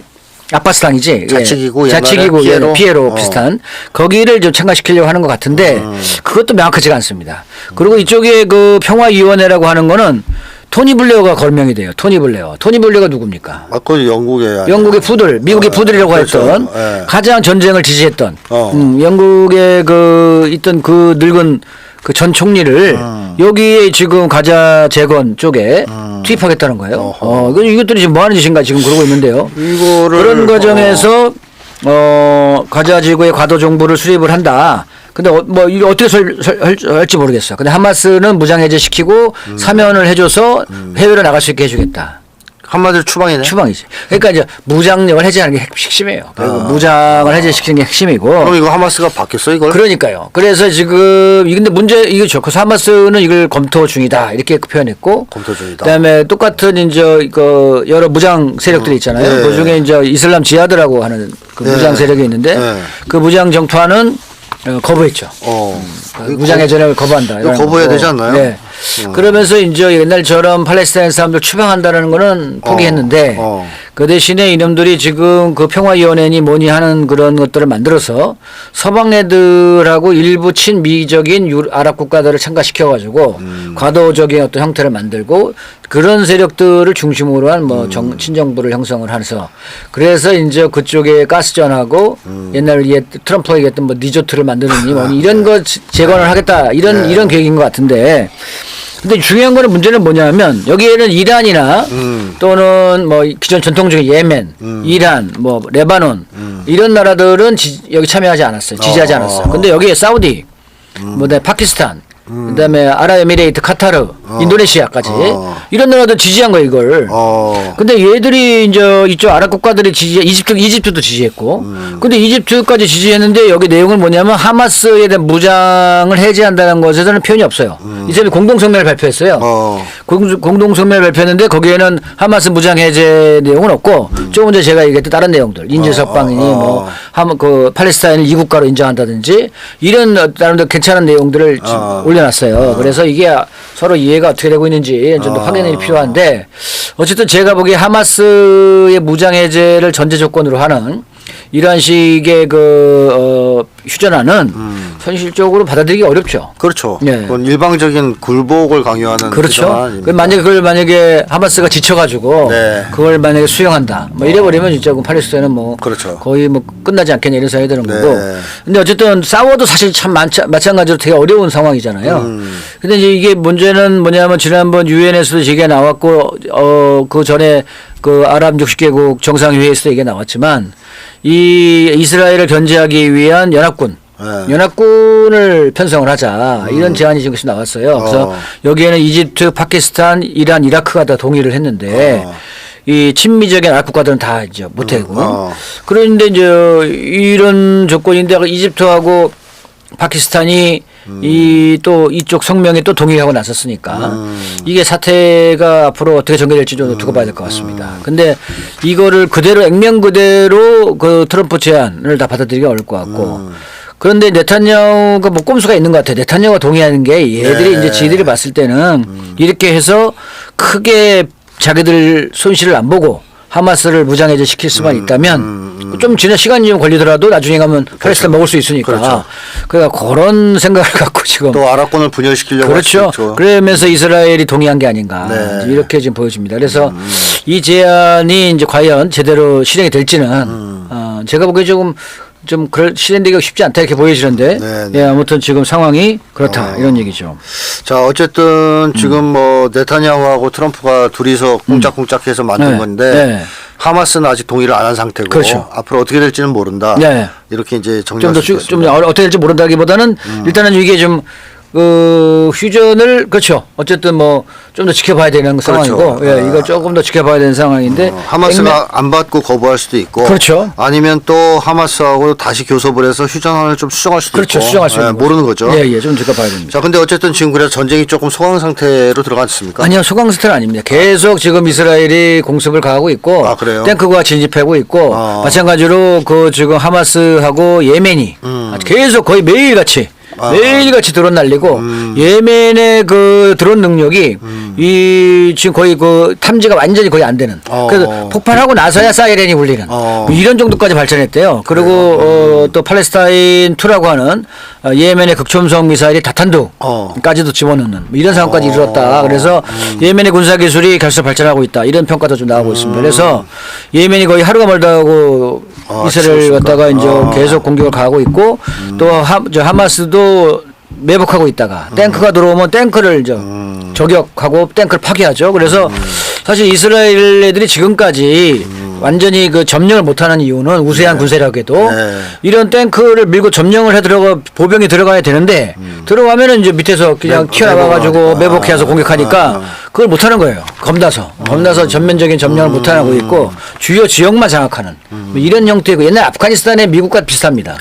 아빠스당이지. 자치기구, 예. 자치기구 옛날에 피에로 비슷한 거기를 좀 참가시키려고 하는 것 같은데 그것도 명확하지가 않습니다. 그리고 이쪽에 그 평화위원회라고 하는 거는 토니 블레어가 걸명이 돼요. 토니 블레어가 누굽니까? 그 영국의 영국의 푸들, 미국의 푸들이라고 그렇죠. 했던 예. 가장 전쟁을 지지했던 영국의 그 있던 그 늙은 그 전 총리를 여기에 지금 가자 재건 쪽에 투입하겠다는 거예요. 이것들이 지금 뭐 하는 짓인가 지금 그러고 있는데요. 이거를 그런 과정에서 가자 지구의 과도 정부를 수립을 한다. 근데 뭐 이거 어떻게 할지 모르겠어요. 근데 하마스는 무장 해제시키고 사면을 해줘서 해외로 나갈 수 있게 해주겠다. 한마디로 추방이네. 추방이지. 그러니까 이제 무장력을 해제하는 게 핵심이에요. 그리고 무장을 해제시키는 게 핵심이고. 그럼 이거 하마스가 바뀌었어 이걸? 그러니까요. 그래서 지금 근데 문제 이게 좋고 하마스는 이걸 검토 중이다 이렇게 표현했고. 검토 중이다. 그다음에 똑같은 이제 그 여러 무장 세력들이 있잖아요. 네. 그 중에 이제 이슬람 지하드라고 하는 그 무장 세력이 있는데 그 무장 정투하는 거부했죠. 무장 해제를 거부한다. 이거 거부해야 되지 않나요? 네. 그러면서 이제 옛날처럼 팔레스타인 사람들 추방한다는 거는 포기했는데 그 대신에 이놈들이 지금 그 평화위원회니 뭐니 하는 그런 것들을 만들어서 서방 애들하고 일부 친미적인 아랍 국가들을 참가시켜 가지고 과도적인 어떤 형태를 만들고 그런 세력들을 중심으로 한 뭐 친정부를 형성을 해서 그래서 이제 그쪽에 가스전하고 옛날 트럼프가 얘기했던 뭐 니조트를 만드느니 뭐니 이런 거 재건을 하겠다 이런 계획인 것 같은데 근데 중요한 거는 문제는 뭐냐면 여기에는 이란이나 또는 뭐 기존 전통적인 예멘, 이란, 뭐 레바논 이런 나라들은 여기 참여하지 않았어요. 지지하지 않았어요. 근데 여기에 사우디, 뭐 파키스탄, 그다음에 아랍에미레이트, 카타르, 인도네시아까지 이런 나라들 지지한 거예요 이걸. 근데 얘들이 이제 이쪽 아랍 국가들이 이집트도 지지했고, 근데 이집트까지 지지했는데 여기 내용은 뭐냐면 하마스에 대한 무장을 해제한다는 것에서는 표현이 없어요. 이 사람이 공동성명을 발표했어요. 공동성명을 발표했는데 거기에는 하마스 무장 해제 내용은 없고 조금 전에 제가 얘기했던 다른 내용들 인질석방이니 뭐 그 팔레스타인을 이국가로 인정한다든지 이런 다른 괜찮은 내용들을 올려놨어요. 그래서 이게 서로 이해가 어떻게 되고 있는지 좀 더 확인이 필요한데 어쨌든 제가 보기에 하마스의 무장 해제를 전제 조건으로 하는 이러한 식의 휴전안은 현실적으로 받아들이기 어렵죠. 그렇죠. 네. 그건 일방적인 굴복을 강요하는 그렇죠. 만약에 하마스가 지쳐가지고 네. 그걸 만약에 수용한다. 뭐 이래버리면 진짜 팔레스타인은 뭐 그렇죠. 거의 뭐 끝나지 않겠냐 이런 생각이 드는 네. 거고. 근데 어쨌든 싸워도 사실 참 마찬가지로 되게 어려운 상황이잖아요. 근데 이제 이게 문제는 뭐냐면 지난번 유엔에서도 얘기가 나왔고 그 전에 그 아랍 60개국 정상회의에서도 얘기가 나왔지만 이 이스라엘을 견제하기 위한 연합군을 편성을 하자 이런 제안이 지금 나왔어요. 그래서 여기에는 이집트, 파키스탄, 이란, 이라크가 다 동의를 했는데 이 친미적인 아랍 국가들은 다 이제 못하고 그런데 이제 이런 조건인데 이집트하고 파키스탄이 또 이쪽 성명에 또 동의하고 나섰으니까 이게 사태가 앞으로 어떻게 전개될지 좀 두고 봐야 될 것 같습니다. 근데 이거를 그대로 액면 그대로 그 트럼프 제안을 다 받아들이기 어려울 것 같고 그런데 네타냐후가 뭐 꼼수가 있는 것 같아요. 네타냐후가 동의하는 게 얘들이 이제 지들이 봤을 때는 이렇게 해서 크게 자기들 손실을 안 보고 하마스를 무장해제 시킬 수만 있다면 좀 지난 시간이 좀 걸리더라도 나중에 가면 팔레스타인 먹을 수 있으니까 그렇죠. 그러니까 그런 생각을 갖고 지금 또 아랍권을 분열시키려고 그렇죠. 그러면서 이스라엘이 동의한 게 아닌가 이렇게 지금 보여집니다. 그래서 이 제안이 이제 과연 제대로 실행이 될지는 제가 보기에 좀 실행되기가 쉽지 않다 이렇게 보여지는데 예, 아무튼 지금 상황이 그렇다 이런 얘기죠. 자 어쨌든 지금 뭐 네타냐후하고 트럼프가 둘이서 꿍짝꿍짝해서 만든 건데 하마스는 아직 동의를 안 한 상태고 그렇죠. 앞으로 어떻게 될지는 모른다. 이렇게 이제 정리할 수 있겠습니다. 좀 어떻게 될지 모른다기보다는 일단은 이게 좀 휴전을 그렇죠. 어쨌든 뭐 좀 더 지켜봐야 되는 상황이고, 이거 조금 더 지켜봐야 되는 상황인데 하마스가 안 받고 거부할 수도 있고, 그렇죠. 아니면 또 하마스하고 다시 교섭을 해서 휴전안을 좀 수정할 수도 그렇죠. 있고, 수정할 수 있는 모르는 거죠. 좀 지켜봐야 됩니다. 자, 근데 어쨌든 지금 그래서 전쟁이 조금 소강 상태로 들어갔습니까? 아니요, 소강 상태는 아닙니다. 계속 지금 이스라엘이 공습을 가하고 있고, 그래요? 탱크가 진집하고 있고, 마찬가지로 그 지금 하마스하고 예멘이 계속 거의 매일 같이 매일같이 드론 날리고 예멘의 그 드론 능력이 이 지금 거의 그 탐지가 완전히 거의 안 되는. 그래서 폭발하고 나서야 사이렌이 울리는 이런 정도까지 발전했대요. 그리고 또 팔레스타인 2라고 하는 예멘의 극초음속 미사일이 다탄두까지도 집어넣는 뭐 이런 상황까지 이르렀다. 그래서 예멘의 군사 기술이 계속 발전하고 있다. 이런 평가도 좀 나오고 있습니다. 그래서 예멘이 거의 하루가 멀다 하고 이스라엘 갖다가 이제 계속 공격을 가하고 있고 또 하마스도 매복하고 있다가 탱크가 들어오면 탱크를 이제 저격하고 탱크를 파괴하죠. 그래서 사실 이스라엘 애들이 지금까지 완전히 그 점령을 못하는 이유는 우세한 군세력에도 이런 탱크를 밀고 점령을 해 들어가 보병이 들어가야 되는데 들어가면은 이제 밑에서 그냥 튀어나와가지고 매복해서 공격하니까 그걸 못하는 거예요. 겁나서 전면적인 점령을 못하고 있고 주요 지역만 장악하는 뭐 이런 형태고 옛날 아프가니스탄의 미국과 비슷합니다.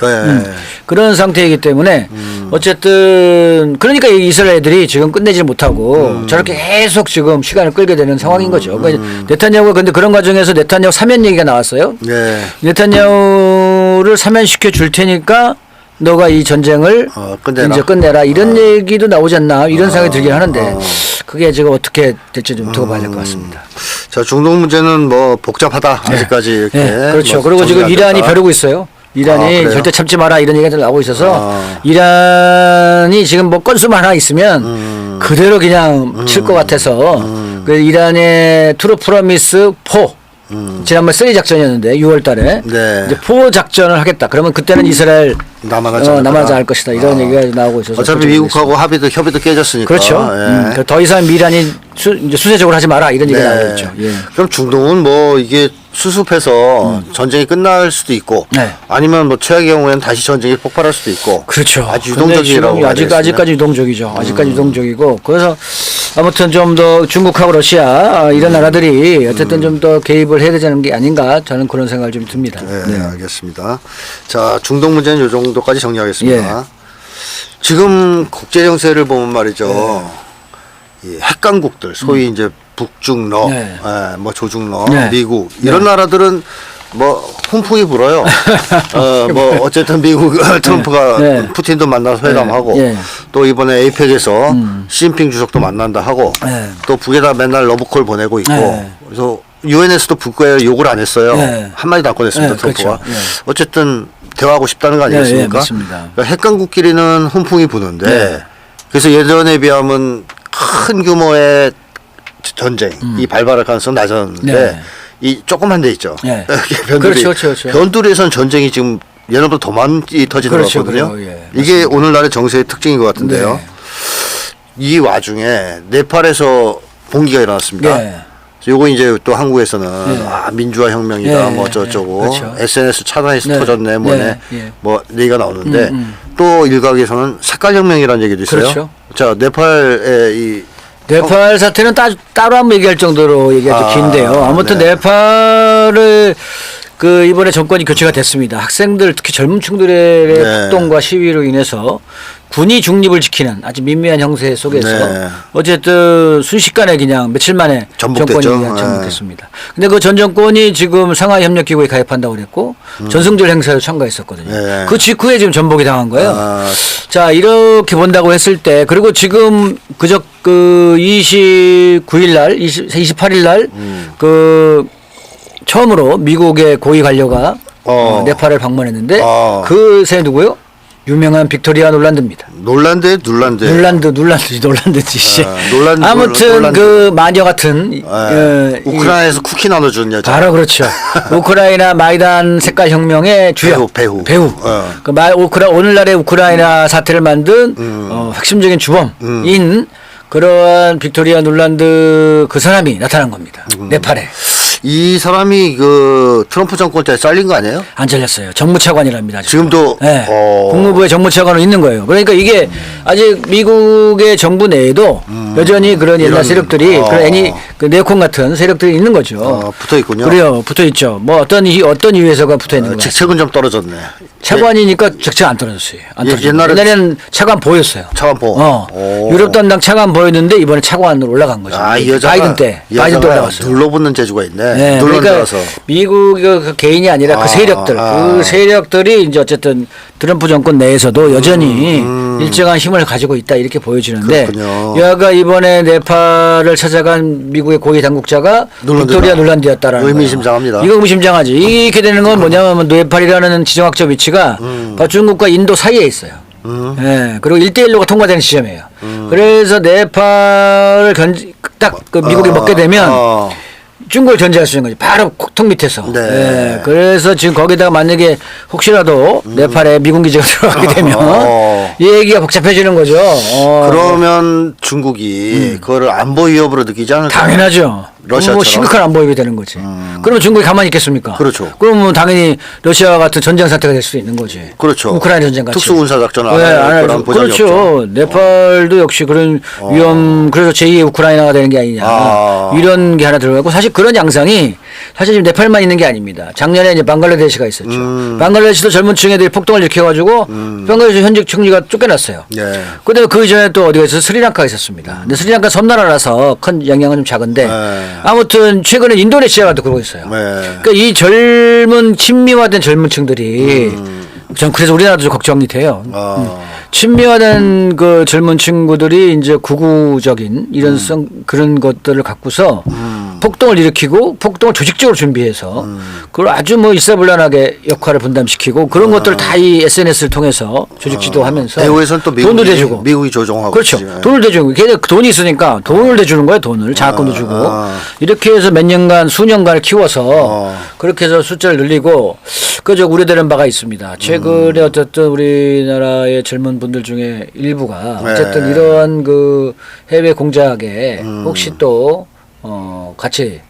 그런 상태이기 때문에 어쨌든 그러니까 이스라엘 애들이 지금 끝내지 못하고 저렇게 계속 지금 시간을 끌게 되는 상황인 거죠. 그러니까 네타냐후가 근데 그런 과정에서 네타냐후 사면 얘기가 나왔어요. 네타냐후를 사면시켜 줄 테니까 너가 이 전쟁을 이제 끝내라 이런 얘기도 나오지 않나 이런 생각이 들긴 하는데 그게 지금 어떻게 될지 좀 두고 봐야 될 것 같습니다. 자, 중동 문제는 뭐 복잡하다 아직까지 이렇게. 그렇죠. 뭐 그리고 지금 이란이 벼르고 있어요. 이란이 그래요? 절대 참지 마라 이런 얘기가 나오고 있어서 이란이 지금 뭐 건수만 하나 있으면 그대로 그냥 칠 것 같아서 그 이란의 트루 프로미스 4 지난번 3 작전이었는데 6월 달에 이제 4 작전을 하겠다. 그러면 그때는 이스라엘 남아나지 않을 것이다. 이런 얘기가 나오고 있어서 어차피 미국하고 협의도 깨졌으니까. 그렇죠. 더 이상 이제 수세적으로 하지 마라 이런 얘기가 나오고 있죠. 그럼 중동은 뭐 이게 수습해서 전쟁이 끝날 수도 있고 아니면 뭐 최악의 경우에는 다시 전쟁이 폭발할 수도 있고. 그렇죠. 아주 유동적이라고 아직까지 유동적이죠. 아직까지 유동적이고 그래서 아무튼 좀 더 중국하고 러시아 이런 나라들이 어쨌든 좀 더 개입을 해야 되는 게 아닌가 저는 그런 생각을 좀 듭니다. 네, 알겠습니다. 자, 중동 문제는 이 정도까지 정리하겠습니다. 지금 국제 정세를 보면 말이죠. 이 핵강국들 소위 이제 북중러, 뭐 조중러, 미국 이런 나라들은 뭐 훈풍이 불어요. 뭐 어쨌든 미국 트럼프가 푸틴도 만나서 회담하고 또 이번에 에이펙에서 시진핑 주석도 만난다 하고 또 북에다 맨날 러브콜 보내고 있고 그래서 유엔에서도 북에 욕을 안 했어요. 한마디도 안 꺼냈습니다. 트럼프가. 그렇죠. 어쨌든 대화하고 싶다는 거 아니겠습니까? 그러니까 핵강국끼리는 훈풍이 부는데 그래서 예전에 비하면 큰 규모의 전쟁이 발발할 가능성은 낮았는데 이 조그만 데 있죠. 변두리. 그렇죠. 변두리에선 전쟁이 지금 예전보다 더 많이 터지는 것 같거든요. 이게 오늘날의 정세의 특징인 것 같은데요. 이 와중에 네팔에서 봉기가 일어났습니다. 요거 이제 또 한국에서는 민주화 혁명이다 뭐 어쩌고 SNS 차단해서 터졌네 뭐네 뭐 얘기가 나오는데 또 일각에서는 색깔혁명이라는 얘기도 있어요. 자, 네팔의 네팔 사태는 따로 한번 얘기할 정도로 얘기가 좀 긴데요. 아무튼 네팔을 그 이번에 정권이 교체가 됐습니다. 학생들 특히 젊은 층들의 폭동과 시위로 인해서 군이 중립을 지키는 아주 민미한 형세 속에서 어쨌든 순식간에 그냥 며칠 만에 정권이 전복됐습니다. 근데 그 전 정권이 지금 상하이 협력기구에 가입한다고 그랬고 전승절 행사에 참가했었거든요. 그 직후에 지금 전복이 당한 거예요. 자, 이렇게 본다고 했을 때 그리고 지금 그 29일 날 28일 날 그 처음으로 미국의 고위 관료가 네팔을 방문했는데 그새 누구요? 유명한 빅토리아 놀란드입니다. 놀란드지. 아무튼 그 마녀 같은 우크라이나에서 쿠키 나눠준 여자. 바로 그렇죠. 우크라이나 마이단 색깔 혁명의 주역 배우. 그 오늘날의 우크라이나 사태를 만든 핵심적인 주범인 그러한 빅토리아 놀란드 그 사람이 나타난 겁니다. 네팔에. 이 사람이 그 트럼프 정권 때 잘린 거 아니에요? 안 잘렸어요. 정무차관이랍니다. 지금도 국무부의 정무차관으로 있는 거예요. 그러니까 이게 아직 미국의 정부 내에도 여전히 그런 옛날 세력들이 그런 그 네오콘 같은 세력들이 있는 거죠. 붙어 있군요. 그래요. 붙어 있죠. 뭐 어떤 이유에서가 붙어 있는 거예요. 직책은 좀 떨어졌네. 차관이니까 직책 안 떨어졌어요. 옛날에는 차관 보였어요. 유럽 담당 차관 보였는데 이번에 차관으로 올라간 거죠. 바이든 때 올라갔어요. 눌러붙는 재주가 있네. 그러니까 미국 그 개인이 아니라 그 세력들, 그 세력들이 이제 어쨌든 트럼프 정권 내에서도 여전히 일정한 힘을 가지고 있다 이렇게 보여지는데 그렇군요. 여하가 이번에 네팔을 찾아간 미국의 고위 당국자가 빅토리아 놀란드였다라는 거예요. 의미심장합니다. 이거 의미심장하지. 이렇게 되는 건 뭐냐면 네팔이라는 지정학적 위치가 바로 중국과 인도 사이에 있어요. 예, 그리고 1대1로가 통과되는 지점이에요. 그래서 네팔을 딱 그 미국이 먹게 되면 중국을 견제할 수 있는 거지. 바로 톡 밑에서. 네. 예, 그래서 지금 거기다가 만약에 혹시라도 네팔에 미군 기지가 들어가게 되면 이 얘기가 복잡해지는 거죠. 그러면 중국이 그거를 안보 위협으로 느끼지 않을까? 당연하죠. 러시아처럼? 뭐 심각한 안보 위협이 되는 거지. 그러면 중국이 가만히 있겠습니까? 그렇죠. 그러면 당연히 러시아와 같은 전쟁 상태가 될 수도 있는 거지. 그렇죠. 우크라이나 전쟁 같이. 특수군사작전을 안 네, 할 안 거라는 하죠. 보장이 그렇죠. 없죠. 네팔도 역시 그런 위험, 그래서 제2의 우크라이나가 되는 게 아니냐. 이런 게 하나 들어가고 사실 그런 양상이 사실 지금 네팔만 있는 게 아닙니다. 작년에 이제 방글라데시가 있었죠. 방글라데시도 젊은 층 애들이 폭동을 일으켜가지고 방글라데시 현직 총리가 쫓겨났어요. 네. 그다음에 그 이전에 또 어디가 있어서 스리랑카가 있었습니다. 근데 스리랑카 섬나라라서 큰 영향은 좀 작은데 아무튼 최근에 인도네시아가 또 그러고 있어요. 네. 그러니까 이 젊은 친미화된 젊은 층들이 전 그래서 우리나라도 좀 걱정이 돼요. 친미화된 그 젊은 친구들이 이제 구구적인 이런 그런 것들을 갖고서 폭동을 일으키고 폭동을 조직적으로 준비해서 그걸 아주 뭐 일사불란하게 역할을 분담시키고 그런 것들을 다 이 SNS를 통해서 조직 지도하면서 대우에서는 또 돈도 대주고 미국이 조종하고 그렇죠. 있지. 돈을 대주고 걔네 돈이 있으니까 돈을 대주는 거예요. 돈을 장학금도 주고 이렇게 해서 몇 년간 수년간을 키워서 그렇게 해서 숫자를 늘리고 그저 우려되는 바가 있습니다. 최근에 어쨌든 우리나라의 젊은 분들 중에 일부가 어쨌든 이런 그 해외 공작에 혹시 또 같이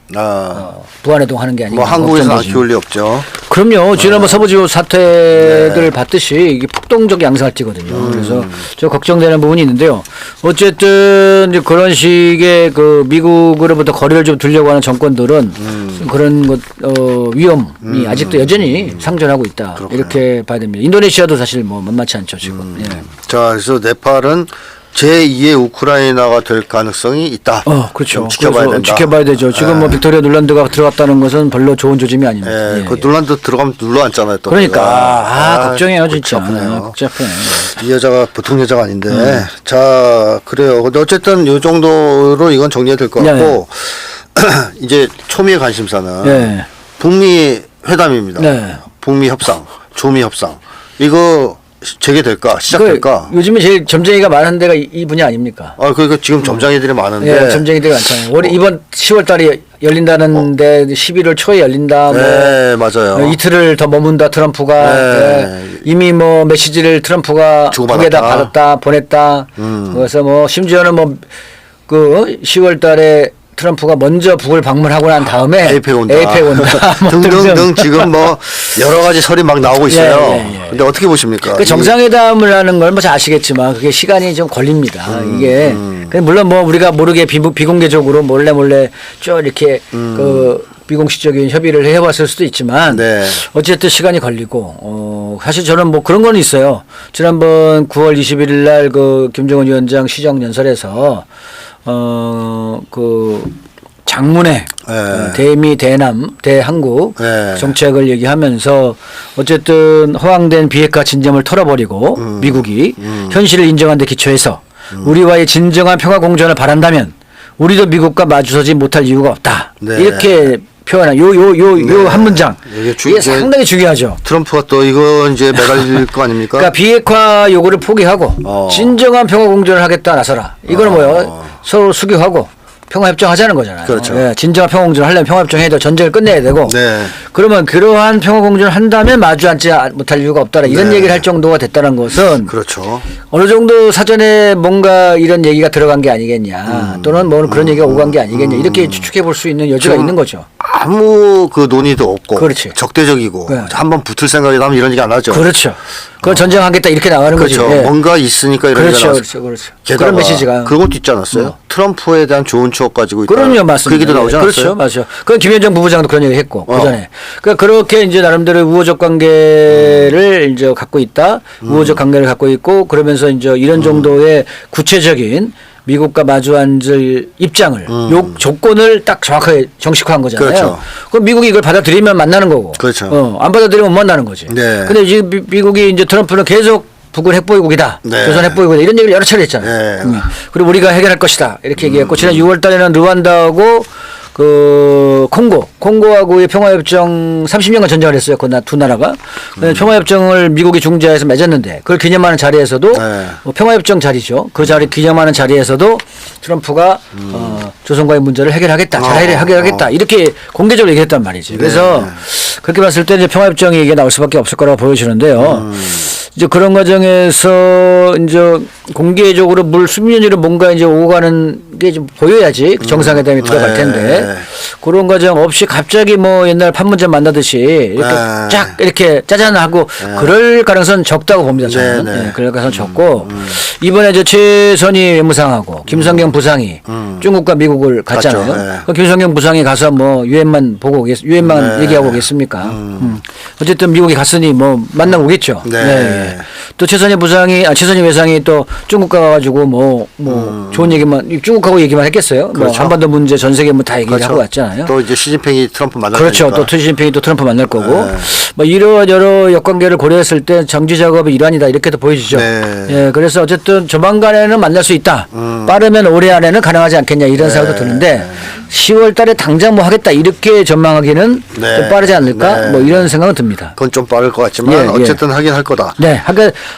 부안해동하는 게 아닌가. 뭐 한국에서는 안 키울 리 없죠. 그럼요. 지난번 서부지구 사태들 봤듯이 이게 폭동적 양상을 띠거든요. 그래서 저 걱정되는 부분이 있는데요. 어쨌든 이제 그런 식의 그 미국으로부터 거리를 좀 두려고 하는 정권들은 그런 것 위험이 아직도 여전히 상존하고 있다. 그렇구나. 이렇게 봐야 됩니다. 인도네시아도 사실 뭐 만만치 않죠 지금. 예. 자, 그래서 네팔은 제2의 우크라이나가 될 가능성이 있다. 그렇죠. 좀 지켜봐야 그래서 된다. 지켜봐야 되죠. 지금 뭐 빅토리아 놀란드가 들어갔다는 것은 별로 좋은 조짐이 아닙니다. 예, 예, 그 예. 놀란드 들어가면 눌러앉잖아요. 또 그러니까 걱정해요 진짜. 복잡하네요. 복잡해. 이 여자가 보통 여자가 아닌데. 자, 그래요. 근데 어쨌든 이 정도로 이건 정리가 될 것 같고 이제 초미의 관심사는 네. 북미 회담입니다. 네. 북미 협상, 조미 협상. 이거 재개될까? 시작될까? 요즘에 제일 점쟁이가 많은 데가 이 분야 아닙니까? 그러니까 지금 점장이들이 많은데. 예, 점쟁이들이 많잖아요. 올해 이번 10월 달에 열린다는데 11월 초에 열린다. 네, 맞아요. 이틀을 더 머문다 트럼프가. 네. 예, 이미 뭐 메시지를 트럼프가 주고받았다. 북에다 받았다, 보냈다. 그래서 뭐 심지어는 뭐 그 10월 달에 트럼프가 먼저 북을 방문하고 난 다음에 에이펙 온다. 뭐 등등등 지금 뭐 여러 가지 설이 막 나오고 있어요. 예. 근데 어떻게 보십니까? 그 정상회담을 하는 걸 뭐 잘 아시겠지만 그게 시간이 좀 걸립니다. 이게 물론 뭐 우리가 모르게 비공개적으로 몰래 쭉 이렇게 그 비공식적인 협의를 해봤을 수도 있지만 네. 어쨌든 시간이 걸리고 사실 저는 뭐 그런 건 있어요. 지난번 9월 21일 날 그 김정은 위원장 시정 연설에서 그 장문의 대미, 대남, 대한국 정책을 얘기하면서 어쨌든 허황된 비핵화 진점을 털어버리고 미국이 현실을 인정한 데 기초해서 우리와의 진정한 평화 공존을 바란다면 우리도 미국과 마주서지 못할 이유가 없다. 네. 이렇게 표현한 요 한 문장. 이게 상당히 중요하죠. 트럼프가 또 이거 이제 매달릴 거 아닙니까? 그러니까 비핵화 요구를 포기하고 진정한 평화 공존을 하겠다 나서라. 이거는 뭐요? 서로 수교하고 평화협정하자는 거잖아요. 그렇죠. 예, 진정한 평화공존을 하려면 평화협정해야 되고 전쟁을 끝내야 되고 네. 그러면 그러한 평화공존을 한다면 마주 앉지 못할 이유가 없다라 이런 얘기를 할 정도가 됐다는 것은 그렇죠. 어느 정도 사전에 뭔가 이런 얘기가 들어간 게 아니겠냐 또는 뭐 그런 얘기가 오간 게 아니겠냐 이렇게 추측해 볼 수 있는 여지가 있는 거죠. 아무 그 논의도 없고 그렇지. 적대적이고 네. 한번 붙을 생각이 나면 이런 얘기 안 하죠. 그렇죠. 그건 전쟁하겠다 이렇게 나가는 그렇죠. 거죠. 예. 뭔가 있으니까 이런 얘기가 나왔어요. 그렇죠. 게다가 그런 메시지가 그런 것도 있지 않았어요? 트럼프에 대한 좋은 추억 가지고 있다. 그럼요, 맞습니다. 그 얘기도 나오지 않았어요? 그렇죠, 맞아요. 그건 김현정 부부장도 그런 얘기 했고, 그 전에. 그러니까 그렇게 이제 나름대로 우호적 관계를 이제 갖고 있다, 우호적 관계를 갖고 있고, 그러면서 이제 이런 정도의 구체적인 미국과 마주 앉을 입장을, 요 조건을 딱 정확하게 정식화한 거잖아요. 그렇죠. 그럼 미국이 이걸 받아들이면 만나는 거고. 그렇죠. 안 받아들이면 못 만나는 거지. 네. 근데 지금 미국이 이제 트럼프는 계속 북은 핵보유국이다. 네. 조선 핵보유국이다. 이런 얘기를 여러 차례 했잖아요. 네. 그리고 우리가 해결할 것이다. 이렇게 얘기했고 지난 6월 달에는 르완다하고 그 콩고하고의 평화협정 30년간 전쟁을 했어요. 그 두 나라가. 평화협정을 미국이 중재해서 맺었는데 그걸 기념하는 자리에서도 네. 평화협정 자리죠. 그 자리 기념하는 자리에서도 트럼프가 조선과의 문제를 해결하겠다. 잘 해결하겠다. 이렇게 공개적으로 얘기했단 말이지. 그래서 네. 그렇게 봤을 때 이제 평화협정 얘기가 나올 수밖에 없을 거라고 보여지는데요. 이제 그런 과정에서 이제 공개적으로 물 수면 위로 뭔가 이제 오고 가는 게 좀 보여야지 정상회담이 들어갈 텐데 네. 그런 과정 없이 갑자기 뭐 옛날 판문점 만나듯이 이렇게 네. 쫙 이렇게 짜잔하고 그럴 가능성은 적다고 봅니다. 저는. 네, 네. 그럴 가능성 적고 이번에 이제 최선희 외무상하고 김성경 부상이 중국과 미국을 갔잖아요. 갔죠. 네. 그 김성경 부상이 가서 뭐 유엔만 보고 유엔만 네. 얘기하고 오겠습니까? 어쨌든 미국이 갔으니 뭐 만나고 오겠죠. 네. 또 최선희 외상이 또 중국 가가지고 뭐 좋은 얘기만 중국하고 얘기만 했겠어요. 뭐 그렇죠. 한반도 문제 전 세계 뭐 다 얘기하고 그렇죠. 왔잖아요. 또 이제 시진핑이 트럼프 만날 그렇죠. 거니까. 또 시진핑이 또 트럼프 만날 거고 네. 뭐 이런 여러 역관계를 고려했을 때 정지 작업의 일환이다 이렇게도 보여지죠. 네. 예, 그래서 어쨌든 조만간에는 만날 수 있다. 빠르면 올해 안에는 가능하지 않겠냐 이런 생각도 드는데 10월달에 당장 뭐 하겠다 이렇게 전망하기는 네. 좀 빠르지 않을까 네. 뭐 이런 생각은 듭니다. 그건 좀 빠를 것 같지만 예, 예. 어쨌든 하긴 할 거다. 네,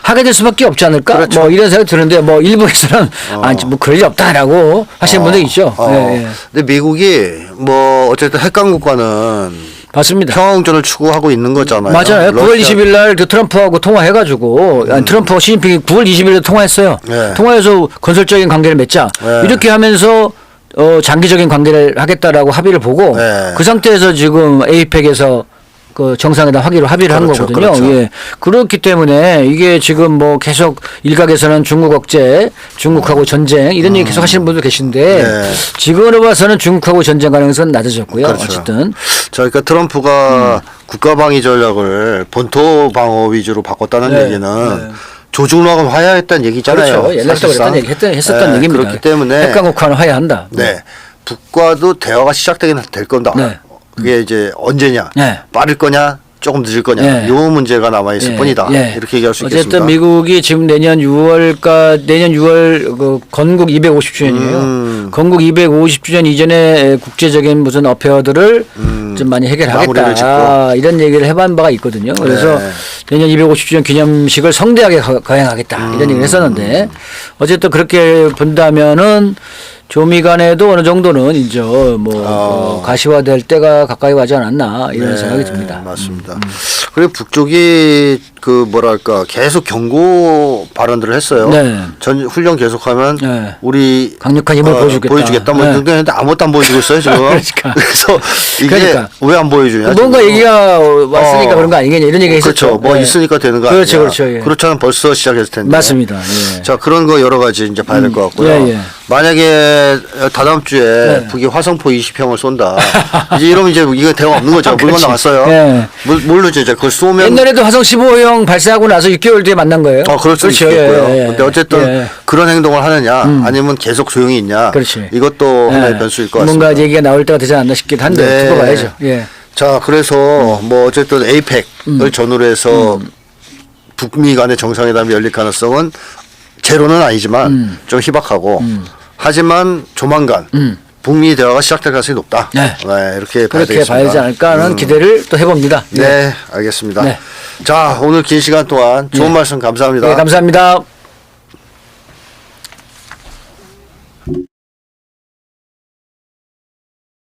하게 될 수밖에 없지 않을까? 그렇죠. 뭐 이런 생각이 드는데 뭐 일부에서는 아니 뭐 그럴 일 없다라고 하시는 분들 있죠. 예, 예. 근데 미국이 뭐 어쨌든 핵강국과는 맞습니다. 평화공존을 추구하고 있는 거잖아요. 맞아요. 9월 러시아- 20일 날 그 트럼프하고 통화해가지고 아니, 트럼프와 시진핑이 9월 20일에 통화했어요. 네. 통화해서 건설적인 관계를 맺자. 네. 이렇게 하면서 장기적인 관계를 하겠다라고 합의를 보고 네. 그 상태에서 지금 에이펙에서 그 정상회담 합의를 한 그렇죠, 거거든요. 그렇죠. 예. 그렇기 때문에 이게 지금 뭐 계속 일각에서는 중국 억제, 중국하고 전쟁 이런 얘기 계속 하시는 분도 계신데 네. 지금으로 봐서는 중국하고 전쟁 가능성은 낮아졌고요. 그렇죠. 어쨌든 자, 그러니까 트럼프가 국가방위 전략을 본토 방어 위주로 바꿨다는 네. 얘기는 조중로하고 화해했다는 얘기잖아요. 그렇죠. 옛날부터 사실상. 그랬던 얘기 했었던 네, 얘기입니다. 그렇기 때문에 핵강국화는 화해한다. 네. 북과도 대화가 시작되긴 될 건다. 네. 그게 이제 언제냐? 네. 빠를 거냐? 조금 늦을 거냐? 네. 요 문제가 남아 있을 뿐이다. 이렇게 얘기할 수 있겠습니다. 어쨌든 미국이 지금 내년 6월 그 건국 250주년이에요. 건국 250주년 이전에 국제적인 무슨 어페어들을 좀 많이 마무리를 해결하겠다 짓고. 이런 얘기를 해본 바가 있거든요. 그래서 네. 내년 250주년 기념식을 성대하게 거행하겠다 이런 얘기를 했었는데 어쨌든 그렇게 본다면은 조미 간에도 어느 정도는 이제 뭐 가시화될 때가 가까이 가지 않았나 이런 생각이 듭니다. 맞습니다. 그리고 북쪽이 그 뭐랄까 계속 경고 발언들을 했어요. 네. 전 훈련 계속하면 네. 우리 강력한 힘을 보여주겠다. 뭐 네. 근데 아무것도 안 보여주고 있어요 지금. 그러니까. 그래서 이게 그러니까. 왜 안 보여주냐? 뭔가 지금. 얘기가 왔으니까 그런 거 아니겠냐 이런 얘기 했었죠. 그렇죠. 뭐 네. 있으니까 되는 거 그렇죠, 아니야. 그렇죠. 예. 그렇잖아요. 벌써 시작했을 텐데. 맞습니다. 예. 자 그런 거 여러 가지 이제 봐야 될 것 같고요. 예, 예. 만약에 다다음 주에 네. 북이 화성포 20형을 쏜다. 이제 이러면 이제 이거 대화 없는 거죠. 물건 그렇지. 나갔어요. 예. 물론 이제 그걸 쏘면 옛날에도 화성 15형 발사하고 나서 6개월 뒤에 만난 거예요. 그럴 수 그렇죠. 있겠고요. 예, 예. 근데 어쨌든 예. 그런 행동을 하느냐 아니면 계속 조용히 있냐. 그렇지. 이것도 하나의 예. 변수일 것 같습니다. 뭔가 얘기가 나올 때가 되지 않나 싶긴 한데 네. 두고 봐야죠. 예. 자, 그래서 뭐 어쨌든 에이펙을 전후로 해서 북미 간의 정상회담이 열릴 가능성은 제로는 아니지만 좀 희박하고 하지만 조만간 북미 대화가 시작될 가능성이 높다. 네. 이렇게 봐야 그렇게 되겠습니다. 봐야지 않을까 하는 기대를 또 해봅니다. 네, 알겠습니다. 네. 자, 오늘 긴 시간 동안 좋은 말씀 감사합니다. 네, 감사합니다.